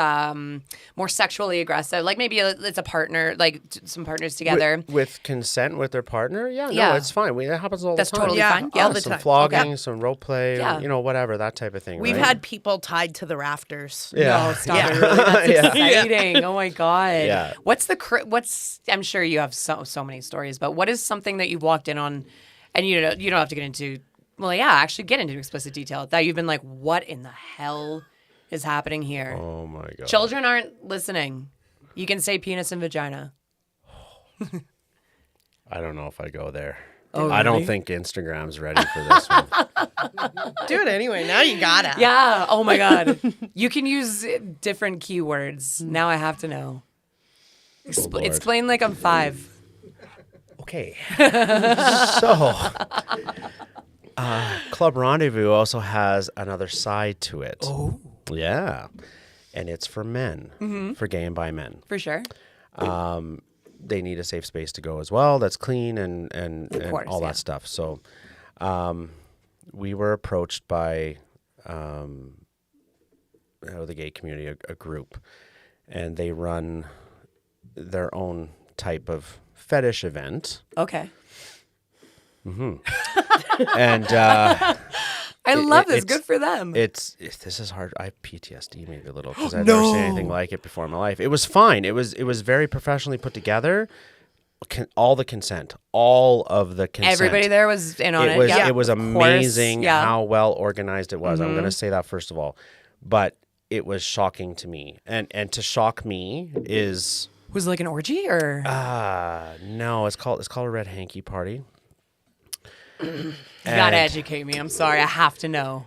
more sexually aggressive, like maybe it's a partner, like some partners together. with consent with their partner, yeah, Yeah. no, it's fine. It happens all That's the time. totally Yeah, fine. all Yeah. the Some time. flogging, Okay. some role play, Yeah. whatever, that type of thing. We've right? had people tied to the rafters. yeah. No, stop Yeah. it. Really? That's Yeah. exciting. Oh my God. Yeah. What's I'm sure you have so many stories, but what is something that you've walked in on and you don't have to get into actually get into explicit detail that you've been like, what in the hell is happening here? Oh my god. Children aren't listening. You can say penis and vagina. I don't know if I go there. Oh, I don't really? think Instagram's ready for this one. Do it anyway. Now you gotta. Yeah. Oh my God. You can use different keywords. Now I have to know. Lord. Explain like I'm 5. Okay. So, Club Rendezvous also has another side to it. Oh. Yeah. And it's for men, for gay and bi men. For sure. They need a safe space to go as well. That's clean and course, all yeah. that stuff. So, we were approached by the gay community, a group, and they run their own type of fetish event. Okay. And I love this. it's- Good for them. this is hard. I have PTSD maybe a little because I've never seen anything like it before in my life. It was fine. It was very professionally put together. All the consent, all of the consent. Everybody there was in on it. was Yeah, it was of course. amazing Yeah. how well organized it was. I'm going to say that first of all, but it was shocking to me, and to shock me is Was it like an orgy or? no, it's called a red hanky party. You gotta educate me. I'm sorry. I have to know.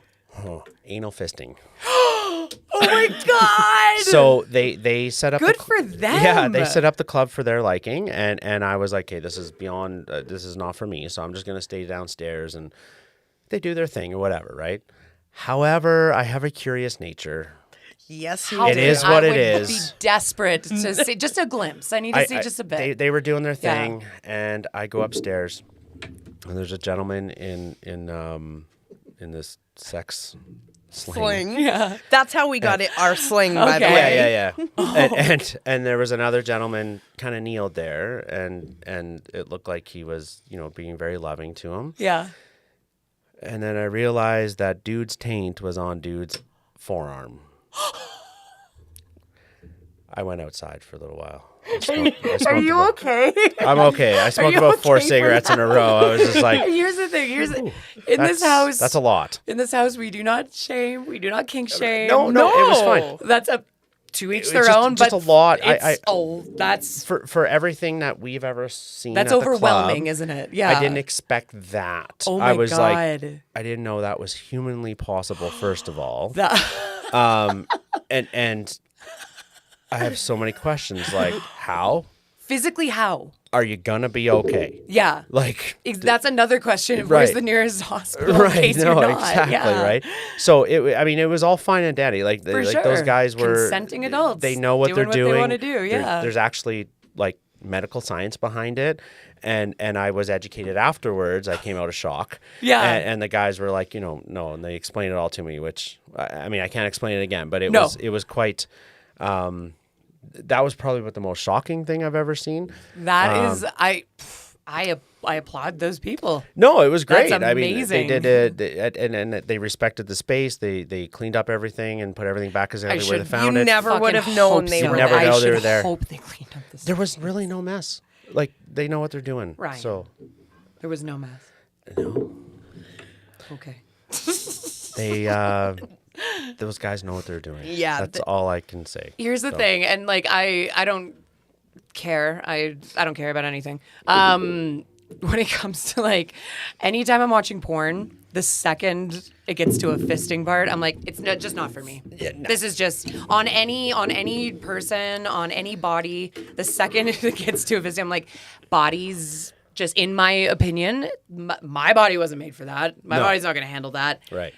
Anal fisting. Oh my God. So they set up. Good the for them. Yeah, they set up the club for their liking, and I was like, okay, this is beyond. This is not for me. So I'm just gonna stay downstairs, and they do their thing or whatever, right? However, I have a curious nature. Yes, How you It do. is what I it would is. Be desperate to see just a glimpse. I need to see just a bit. They were doing their Yeah. thing, and I go upstairs, and there's a gentleman in this sex Sling. Yeah. That's how we got it. Our sling, by the Okay. way. Yeah. And there was another gentleman kind of kneeled there, and it looked like he was, being very loving to him. Yeah. And then I realized that dude's taint was on dude's forearm. I went outside for a little while. Are you okay? I'm okay. I smoked you about 4 okay for cigarettes in a row. I was just like, Here's the thing. In this house. That's a lot. In this house, we do not shame. We do not kink shame. No, it was fine. That's up to each It's their just- own. just but a lot. that's For everything that we've ever seen. that's at the overwhelming, club, isn't it? Yeah. I didn't expect that. Oh my I was God. like, I didn't know that was humanly possible. First of all, That- and I have so many questions. Like, how physically, how? are you gonna be okay? Yeah. Like, That's another question. Right. Where's the nearest hospital in right? case No, you're not? exactly. Yeah. Right. So it was all fine and dandy. Like, For like sure. those guys were Consenting adults. They know what doing they're what doing. they want to do. There- Yeah. There's actually like medical science behind it. And I was educated afterwards. I came out of shock. Yeah. And the guys were like, no, and they explained it all to me, which I mean, I can't explain it again, but it was quite. That was probably about the most shocking thing I've ever seen. That is, I applaud those people. No, it was great. That's I mean, amazing. they did it, and they respected the space. They cleaned up everything and put everything back exactly where they found You it. never would have known they so. were never there. know I they were should there. hope they cleaned up this. There was really no mess. Like, they know what they're doing. Right. So, There was no mess. no, Okay. they those guys know what they're doing. Yeah, that's all I can say. Here's the thing, and like I don't care. I don't care about anything. When it comes to like anytime I'm watching porn, the second it gets to a fisting part, I'm like, it's just not for me. This is just on any person, on any body. The second it gets to a fisting, I'm like, bodies just in my opinion, my body wasn't made for that. My body's not going to handle that. Right.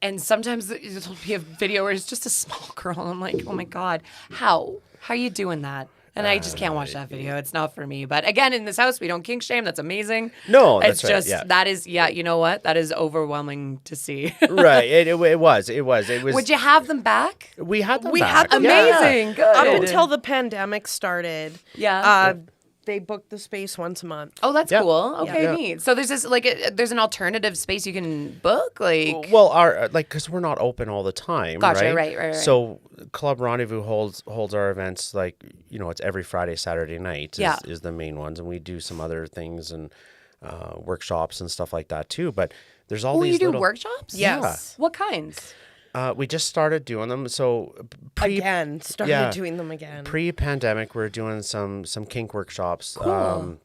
And sometimes it'll be a video where it's just a small girl. And I'm like, oh my God, how are you doing that? And I just can't watch that video. It's not for me. But again, in this house, we don't kink shame. That's amazing. No, it's that's right, just, yeah. that is, you know what? That is overwhelming to see. Right. It was. Would you have them back? We had them We back. had them Amazing. Good. Up until the pandemic started. Yeah. They booked the space once a month. Oh, that's Yeah. cool. Okay, Yeah. neat. So there's this there's an alternative space you can book, like. Well, our because we're not open all the time. Gotcha, right? right. So Club Rendezvous holds our events it's every Friday, Saturday night is the main ones, and we do some other things and workshops and stuff like that too. But there's all these you do little workshops? Yes. What kinds? we just started doing them. So Doing them again. Pre-pandemic, we were doing some kink workshops. Cool.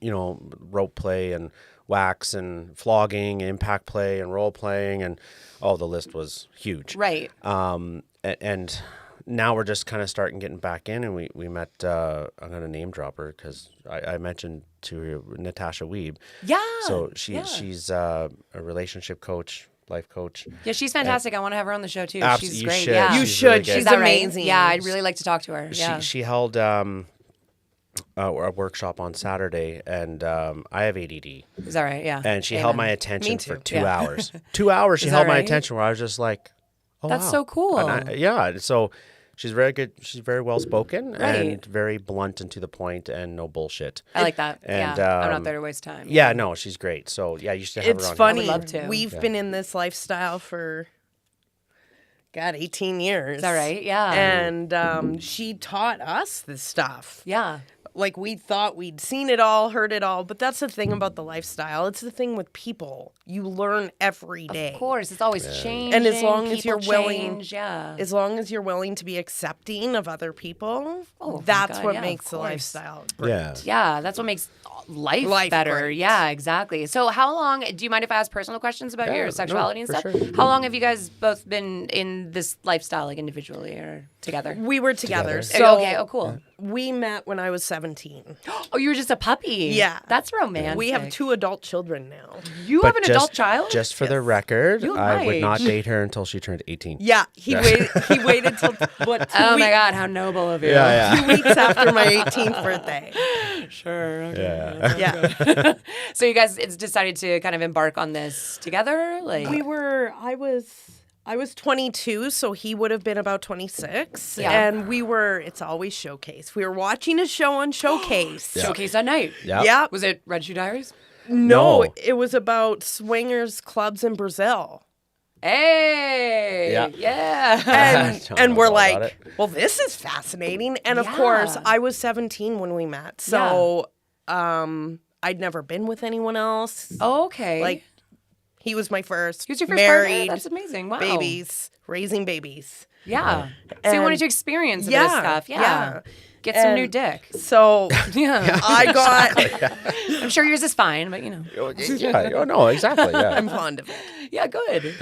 Rope play and wax and flogging, impact play and role playing, and the list was huge. Right. And now we're just kind of getting back in, and we met. I'm gonna name drop her because I mentioned to her Natasha Weeb. Yeah. So she's a relationship coach. Life coach. Yeah, she's fantastic. I want to have her on the show too. She's You great. should. Yeah. You She's should. really good. She's Is that amazing. right? Yeah, I'd really like to talk to her. Yeah. She held a workshop on Saturday, and I have ADD. Is that right? Yeah. And she held my attention for too. 2 Yeah. hours. 2 hours she Is that held my right? attention where I was just like, oh, That's wow. so cool. And so she's very good. She's very well spoken Right. and very blunt and to the point and no bullshit. I like that. And, yeah. I'm not there to waste time. Yeah, no, she's great. So yeah, you should have It's her on. funny. I would love to. We've been in this lifestyle for 18 years. Is that right? Yeah. And she taught us this stuff. yeah. Like we thought we'd seen it all, heard it all, but that's the thing about the lifestyle. It's the thing with people. You learn every day. Of course, it's always changing. And as long as people you're willing, change, yeah. as long as you're willing to be accepting of other people, Oh, my that's God, what yeah, makes of the course. lifestyle great. Yeah. Yeah, that's what makes life better. great. Yeah, exactly. So how long, do you mind if I ask personal questions about Yeah, your no, sexuality and for stuff? sure. How long have you guys both been in this lifestyle, like individually or together? We were together. Together. So okay, oh cool. we met when I was 17. Oh, you were just a puppy. Yeah. That's romantic. We have 2 adult children now. You have an adult child? Just for the record, You I my would not age. date her until she turned 18. Yeah, he waited till what? 2 Oh weeks, my God, how noble of you. Yeah, 2 weeks after my 18th birthday. Sure. Okay. yeah. Yeah. So you guys decided to kind of embark on this together? Like I was 22, so he would have been about 26. Yeah. And it's always Showcase. We were watching a show on Showcase. Showcase that night. Yeah. Yeah. Was it Red Shoe Diaries? No, No. it was about swingers clubs in Brazil. Hey. Yeah. Yeah. And, Don't and know we're all about like, it. well, this is fascinating. And of course, Yeah. I was 17 when we met. So I'd never been with anyone else. Oh, okay. Like, he was my first. he was your first married, partner? That's amazing. Wow. babies, raising babies. Yeah. So you And- wanted to experience this Yeah, stuff. Yeah. yeah. Get some new And- dick. So Yeah. I got. I'm sure yours is fine, but you know. Yeah. Oh no, exactly. Yeah. I'm fond of it. Yeah, good.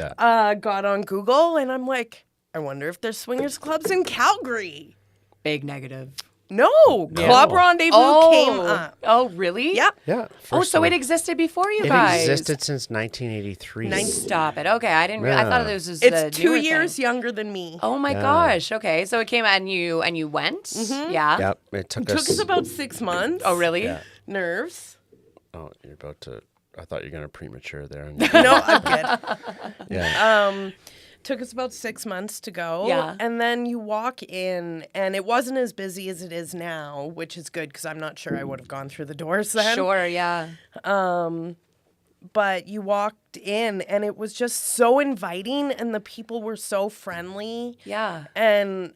Got on Google and I'm like, I wonder if there's swingers clubs in Calgary. Big negative. No, Club Rendezvous came up. Oh, really? Yep. Yeah. Oh, first so one. it existed before you It guys. existed since 1983. Stop it. Okay, I didn't. I thought Yeah. this was. It's a 2 newer years thing. younger than me. Oh my gosh. Okay, so it came out and you went. Mm-hmm. Yeah. Yep. It took It took us about 6 months. Oh really? Yeah. Nerves. Oh, you're about to. I thought you were gonna premature there. No, I'm good. Yeah. Took us about 6 months to go. Yeah. And then you walk in, and it wasn't as busy as it is now, which is good because I'm not sure I would have gone through the doors then. Sure. Yeah. But you walked in, and it was just so inviting, and the people were so friendly. Yeah. And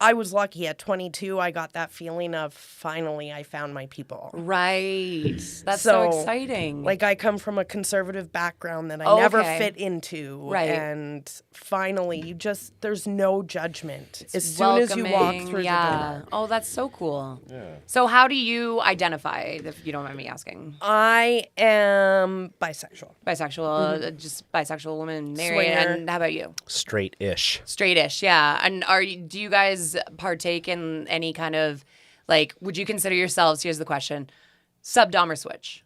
I was lucky at 22. I got that feeling of finally I found my people. Right. That's so exciting. Like I come from a conservative background that I never Okay. fit into. Right. And finally, there's no judgment as soon as you walk Welcoming, through yeah. the door. Oh, that's so cool. Yeah. So how do you identify, if you don't mind me asking? I am bisexual. Bisexual, just bisexual woman, married. Swinger. And how about you? Straight-ish. Straight-ish, yeah. And do you guys partake in any kind of, like, would you consider yourselves, here's the question, Sub-dom or switch?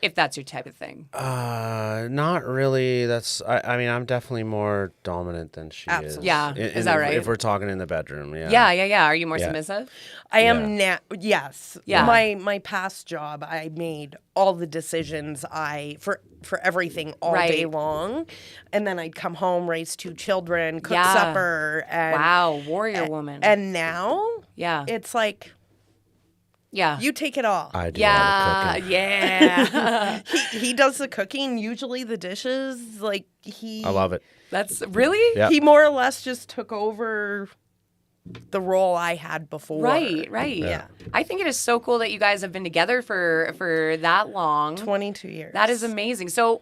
If that's your type of thing. Not really. I mean, I'm definitely more dominant than she Absolutely. is. Yeah. Is that right? If we're talking in the bedroom, yeah. Yeah. Are you more submissive? I am now. Yes. Yeah. My past job, I made all the decisions for everything all day long, and then I'd come home, raise 2 children, cook supper, and wow, warrior woman. And now, it's like, you take it all. I do all the cooking. Yeah. He does the cooking, usually the dishes. Like I love it. That's really? Yep. He more or less just took over the role I had before. Right. Yeah. I think it is so cool that you guys have been together for that long. 22 years. That is amazing. So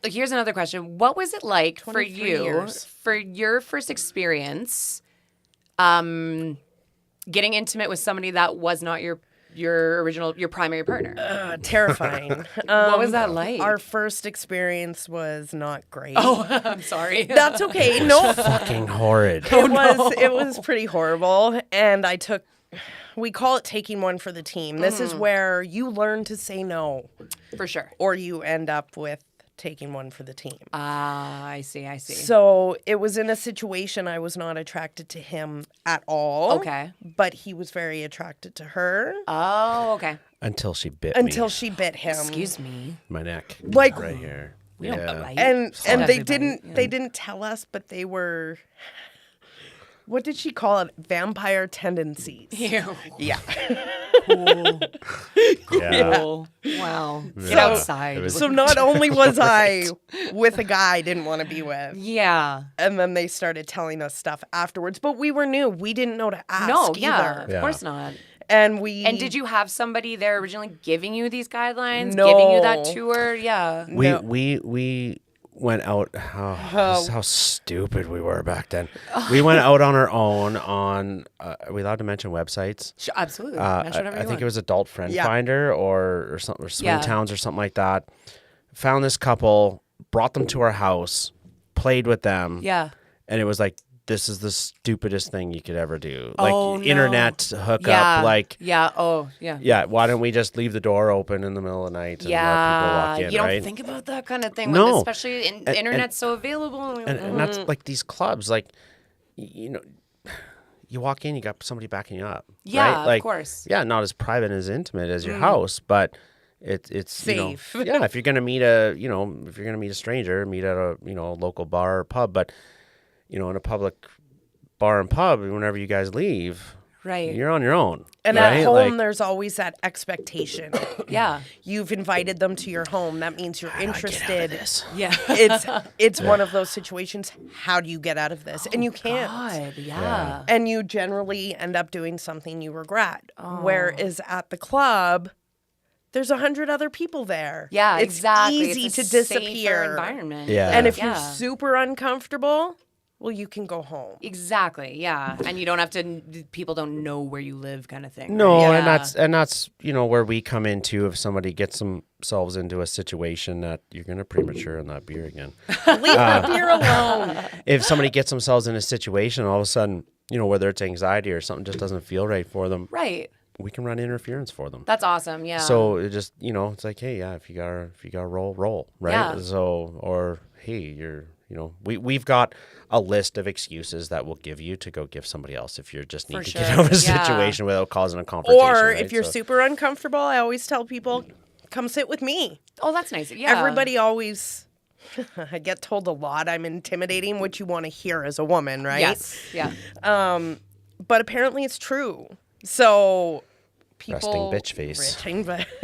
here's another question. What was it like for you for your first experience getting intimate with somebody that was not your primary partner? Terrifying. What was that like? Our first experience was not great. Oh, I'm sorry. That's okay. No, Fucking horrid. it was pretty horrible, and we call it taking one for the team. This is where you learn to say no, For sure. or you end up with taking one for the team. Ah, I see. So it was in a situation I was not attracted to him at all. Okay. But he was very attracted to her Oh, okay. Until she bit until she bit him. Excuse me. my neck. Like- right here. We don't bite. And Sometimes they bite, didn't tell us, but they were, what did she call it? Vampire tendencies. Ew. Yeah. Cool. Yeah. Cool. Wow. Get So- outside. It was- So not only was I with a guy I didn't want to be with, yeah. and then they started telling us stuff afterwards, but we were new. We didn't know to ask No, either. yeah. Of Yeah. course not. And And did you have somebody there originally giving you these guidelines? No. Giving you that tour? Yeah. No. We went out. This is how stupid we were back then. We went out on our own on. Are we allowed to mention websites? Sure, absolutely. I Mention whatever you think want. it was Adult Friend Yeah. Finder or something, or Swing Yeah. Towns or something like that. Found this couple, brought them to our house, played with them, Yeah. and it was like, this is the stupidest thing you could ever do. Like Oh, no. internet hookup, Yeah. like. Yeah. Oh, yeah. Yeah, why don't we just leave the door open in the middle of the night and let people Yeah. walk in, You don't right? think about that kind of thing. No. When, especially in the internet's so available. And that's like these clubs, like, you know, you walk in, you got somebody backing you up. Yeah, right? of Like, course. Yeah, not as private and as intimate as your house, but it's Safe. You know, yeah, if you're gonna meet a stranger, meet at a local bar or pub, but in a public bar and pub, whenever you guys leave, Right. you're on your own. And right? at home, Like, there's always that expectation. Yeah. You've invited them to your home. That means you're interested. Yeah. It's one of those situations. How do you get out of this? And you can't. God, yeah. And you generally end up doing something you regret. Whereas at the club, there's 100 other people there. Yeah, it's exactly. easy It's a to safer disappear. environment. Yeah. And if Yeah. you're super uncomfortable, well, you can go home. Exactly, yeah. And you don't have to, people don't know where you live kind of thing. No, right? and that's where we come into if somebody gets themselves into a situation that you're going to premature on that beer again. Leave the beer alone. If somebody gets themselves in a situation all of a sudden, whether it's anxiety or something just doesn't feel right for them, Right. we can run interference for them. That's awesome, yeah. So it just it's like, hey, yeah, if you got roll, right? Yeah. So or hey, we've got a list of excuses that we'll give you to go give somebody else if you just need For to sure. get over a Yeah. situation without causing a confrontation. Or right? if you're So- super uncomfortable, I always tell people, come sit with me. Oh, that's nice. Yeah. Everybody always, I get told a lot I'm intimidating, which you want to hear as a woman, right? Yes, yeah. But apparently it's true. So people... Resting bitch face.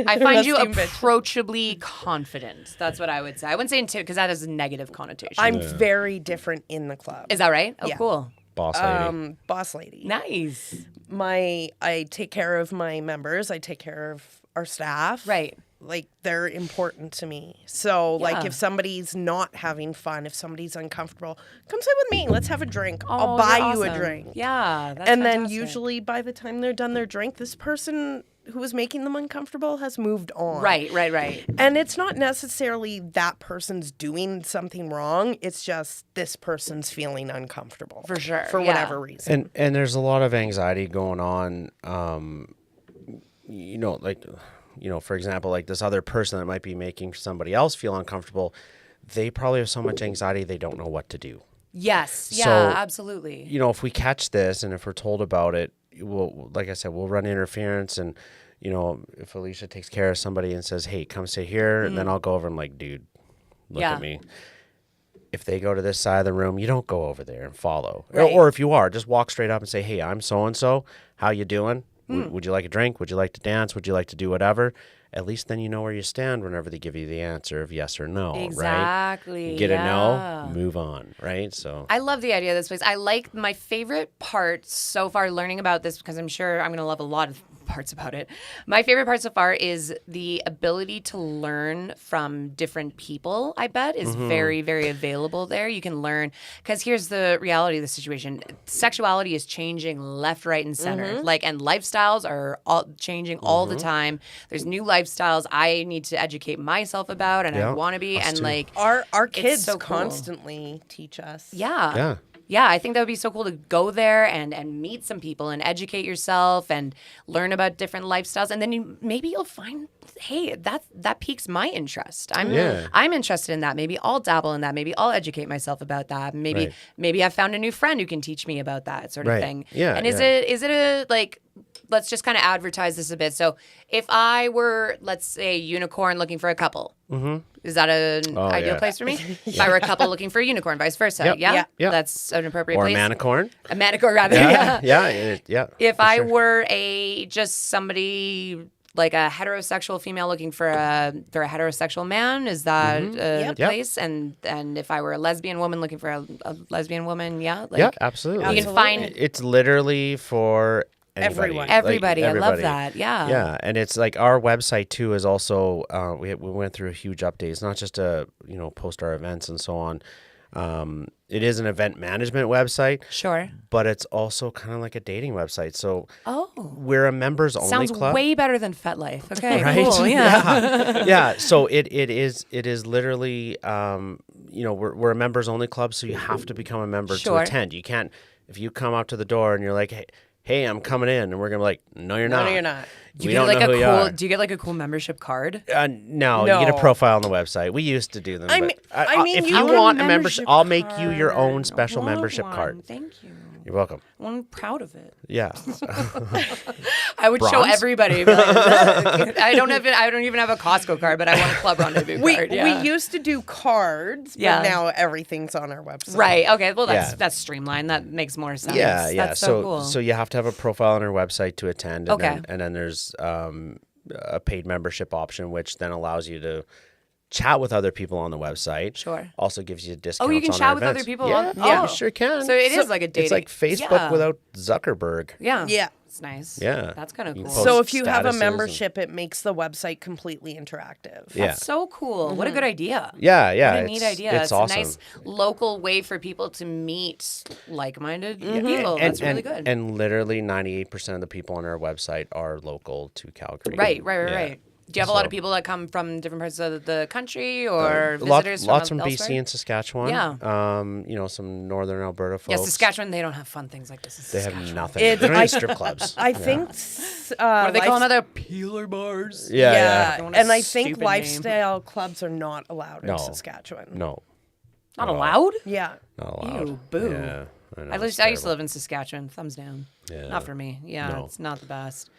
I find you Resting bitch. approachably confident. That's what I would say. I wouldn't say because that has a negative connotation. I'm very different in the club. Is that right? Oh, Yeah. cool. Boss lady. Boss lady. Nice. I take care of my members. I take care of our staff. Right. Like, they're important to me. So, like, Yeah. if somebody's not having fun, if somebody's uncomfortable, come sit with me. Let's have a drink. Oh, I'll buy you're you a awesome. drink. Yeah. That's And then fantastic. usually by the time they're done their drink, this person who was making them uncomfortable has moved on. Right. And it's not necessarily that person's doing something wrong. It's just this person's feeling uncomfortable. For sure, For yeah. whatever reason. And there's a lot of anxiety going on, for example, like this other person that might be making somebody else feel uncomfortable, they probably have so much anxiety they don't know what to do. Yes. Yeah, So, absolutely. If we catch this and if we're told about it, like I said, we'll run interference. And, if Alicia takes care of somebody and says, hey, come sit here, and then I'll go over and like, dude, look at me. If they go to this side of the room, you don't go over there and follow. Right. Or if you are, just walk straight up and say, hey, I'm so-and-so. How you doing? Would you like a drink? Would you like to dance? Would you like to do whatever? At least then you know where you stand whenever they give you the answer of yes or no, right? Exactly. You get a no, move on, right? So I love the idea of this place. I like my favorite part so far learning about this, because I'm sure I'm going to love a lot of parts about it. My favorite part so far is the ability to learn from different people, I bet, is very, very available there. You can learn, because here's the reality of the situation. Sexuality is changing left, right, and center. And lifestyles are all changing all the time. There's new lifestyles I need to educate myself about, and I want to be. And too. Our kids so cool. constantly teach us. Yeah. Yeah, I think that would be so cool to go there and meet some people and educate yourself and learn about different lifestyles. And then maybe you'll find, hey, that piques my interest. I'm interested in that. Maybe I'll dabble in that. Maybe I'll educate myself about that. Maybe I've found a new friend who can teach me about that sort of thing. Yeah. And is it a, like, let's just kind of advertise this a bit. So if I were, let's say, a unicorn looking for a couple, is that an ideal place for me? If I were a couple looking for a unicorn, vice versa. Yeah. That's an appropriate place. Or a manicorn. A manicorn, rather. Yeah. If I were just somebody like a heterosexual female looking for a heterosexual man, is that a place? And if I were a lesbian woman looking for a lesbian woman, absolutely. You can find it's literally for Everyone. Everybody. I love that. Yeah. Yeah, and it's like our website too is also we went through a huge update. It's not just a post our events and so on. It is an event management website. Sure. But it's also kind of like a dating website. So we're a members only Sounds club. way better than FetLife. Okay. Right? Cool. Yeah. Yeah. So it is literally we're a members only club. So you have to become a member to attend. You can't, if you come up to the door and you're like, hey, I'm coming in, and we're gonna be like, no, you're not. No, you're not. Do you get like a cool membership card? No, you get a profile on the website. We used to do them. If you want a membership, I'll make you your own special membership card. Thank you. You're welcome. I'm proud of it. Yeah. I would show everybody. I don't even have a Costco card, but I want a Club Rendezvous card. We used to do cards, but now everything's on our website. Right. Okay. Well, that's streamlined. That makes more sense. Yeah. That's so cool. So you have to have a profile on our website to attend. And Okay. then there's a paid membership option, which then allows you to chat with other people on the website. Sure. Also gives you discounts. You can on chat our with events. other people. Yeah, you sure can. So it is like a dating. It's like Facebook without Zuckerberg. Yeah. Yeah. It's nice. Yeah. That's kind of cool. post So if you have a statuses membership, it makes the website completely interactive. Yeah. That's so cool. What a good idea. Yeah. What a neat idea. It's awesome. a nice local way for people to meet like-minded people. That's really good. And literally 98% of the people on our website are local to Calgary. Right. Do you have a lot of people that come from different parts of the country or visitors lots from from elsewhere? BC and Saskatchewan. Yeah. Some northern Alberta folks. Yeah, Saskatchewan, they don't have fun things like this. They have nothing. They don't have strip clubs. I think. What do they call them? Other peeler bars? Yeah. What a And I think stupid lifestyle clubs are not allowed No. in Saskatchewan. No. Not allowed? Yeah. Not allowed. Ew, boo. Yeah. I know, I it's used to terrible. live in Saskatchewan. Thumbs down. Yeah. Not for me. Yeah, No. it's not the best.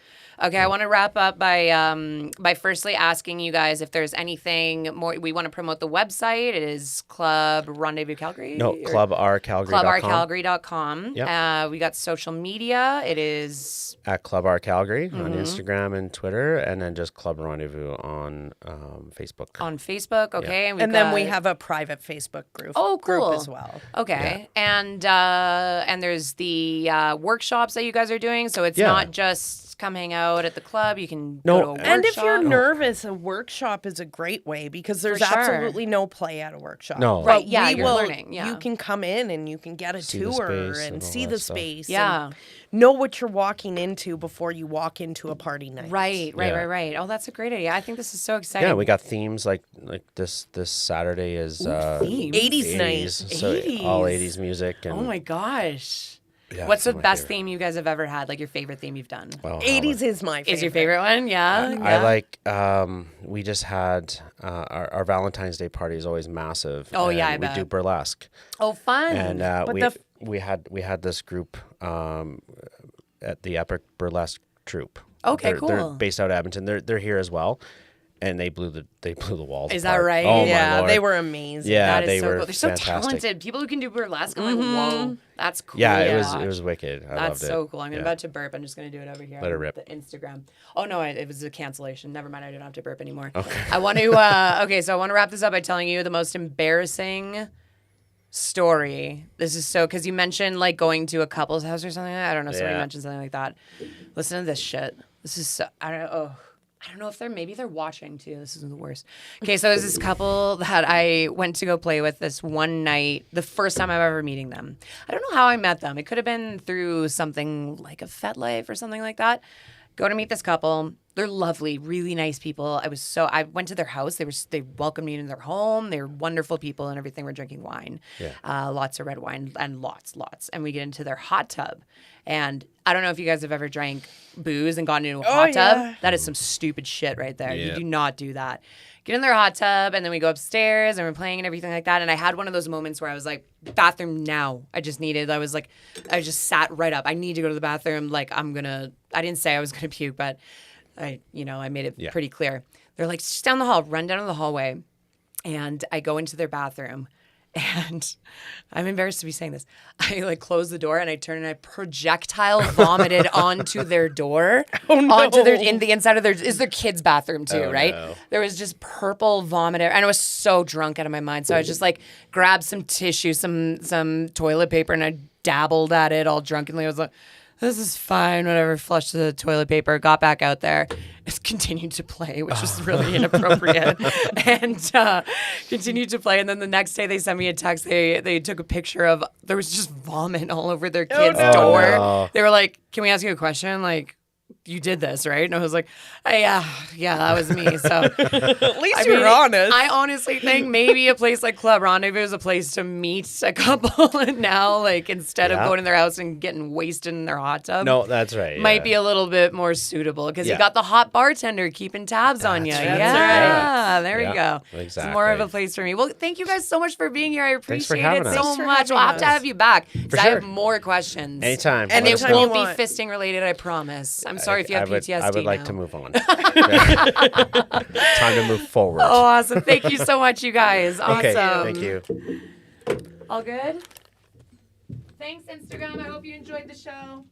Okay, I want to wrap up by firstly asking you guys if there's anything more. We want to promote the website. It is Club Rendezvous Calgary. No, clubrcalgary.com. clubrcalgary.com. Yep. We got social media. It is At Club R Calgary on Instagram and Twitter, and then just Club Rendezvous on Facebook. on Facebook. Okay, And then we have a private Facebook group. Oh, cool. Group as well. Okay, and there's the workshops that you guys are doing. So it's not just come hang out at the club. You can go to a workshop. And if you're nervous, a workshop is a great way because there's For sure. absolutely no play at a workshop. No. But Right, yeah, we you're will- learning, yeah. You can come in and you can get a See the tour space and and all see that the stuff. space. Yeah. And know what you're walking into before you walk into a party night. Right. Yeah. Oh, that's a great idea. I think this is so exciting. Yeah, we got themes like this Saturday is themes. 80s night. So all 80s music. And Oh my gosh. Yeah, What's the some of my best favorite. theme you guys have ever had? Like your favorite theme you've done? Oh, 80s is my favorite. Is your favorite one? Yeah. I like. We just had our Valentine's Day party is always massive. Oh, yeah, and I we do bet. burlesque, Oh, fun. and But we had this group at the Epic Burlesque Troupe. Okay, They're cool. based out of Edmonton. They're here as well, and they blew the walls. Is that apart. right? Oh Yeah, my Lord. they were amazing. Yeah, That is they so were cool. They're so fantastic. talented. People who can do burlesque. I'm like, whoa, that's cool. Yeah, it was wicked. I That's loved it. so cool. I'm Yeah. about to burp. I'm just going to do it over here. Let it on rip. The Instagram. Oh, no, it was a cancellation. Never mind. I don't have to burp anymore. Okay. I want to, okay, so I want to wrap this up by telling you the most embarrassing story. This is so, because you mentioned like going to a couple's house or something. I don't know. Somebody Yeah. mentioned something like that. Listen to this shit. This is so, I don't know if maybe they're watching too. This is the worst. Okay, so there's this couple that I went to go play with this one night, the first time I'm ever meeting them. I don't know how I met them. It could have been through something like a FetLife or something like that. Go to meet this couple. They're lovely, really nice people. I went to their house. They welcomed me into their home. They were wonderful people and everything. We're drinking wine, lots of red wine and lots. And we get into their hot tub. And I don't know if you guys have ever drank booze and gotten into a hot tub. yeah. That is some stupid shit right there. You Yeah. do not do that. Get in their hot tub, and then we go upstairs, and we're playing and everything like that. And I had one of those moments where I was like, bathroom now. I just sat right up. I need to go to the bathroom. Like, I didn't say I was going to puke, but I made it pretty clear. They're like, just down the hall, run down to the hallway. And I go into their bathroom. And I'm embarrassed to be saying this. I like close the door and I turn and I projectile vomited onto their door. Oh, no. Onto in the inside of their kids' bathroom too, Oh, right? no. There was just purple vomit, and I was so drunk out of my mind. So I just like grabbed some tissue, some toilet paper, and I dabbled at it all drunkenly. I was like, this is fine, whatever. Flushed the toilet paper, got back out there, just continued to play, which was really inappropriate, and continued to play. And then the next day, they sent me a text. They took a picture of there was just vomit all over their kid's no. door. no. They were like, "Can we ask you a question? Like, you did this, right?" And I was like, yeah, that was me. So At least you're honest. I honestly think maybe a place like Club Rendezvous is a place to meet a couple and now, like, instead of Yeah. going to their house and getting wasted in their hot tub. No, that's right. Might yeah. be a little bit more suitable because you Yeah. got the hot bartender keeping tabs on you. That's right. Yeah, there you Yeah, go. It's exactly. more of a place for me. Well, thank you guys so much for being here. I Thanks for appreciate having it us. so Thanks for much. We'll have to having have you back because I sure. have more questions. Anytime. And Let it us know. Anytime you won't be want. fisting related, I promise. I'm sorry if you have PTSD. I would like now. to move on. Time to move forward. Oh, awesome. Thank you so much, you guys. Awesome. Okay, thank you. All good? Thanks, Instagram. I hope you enjoyed the show.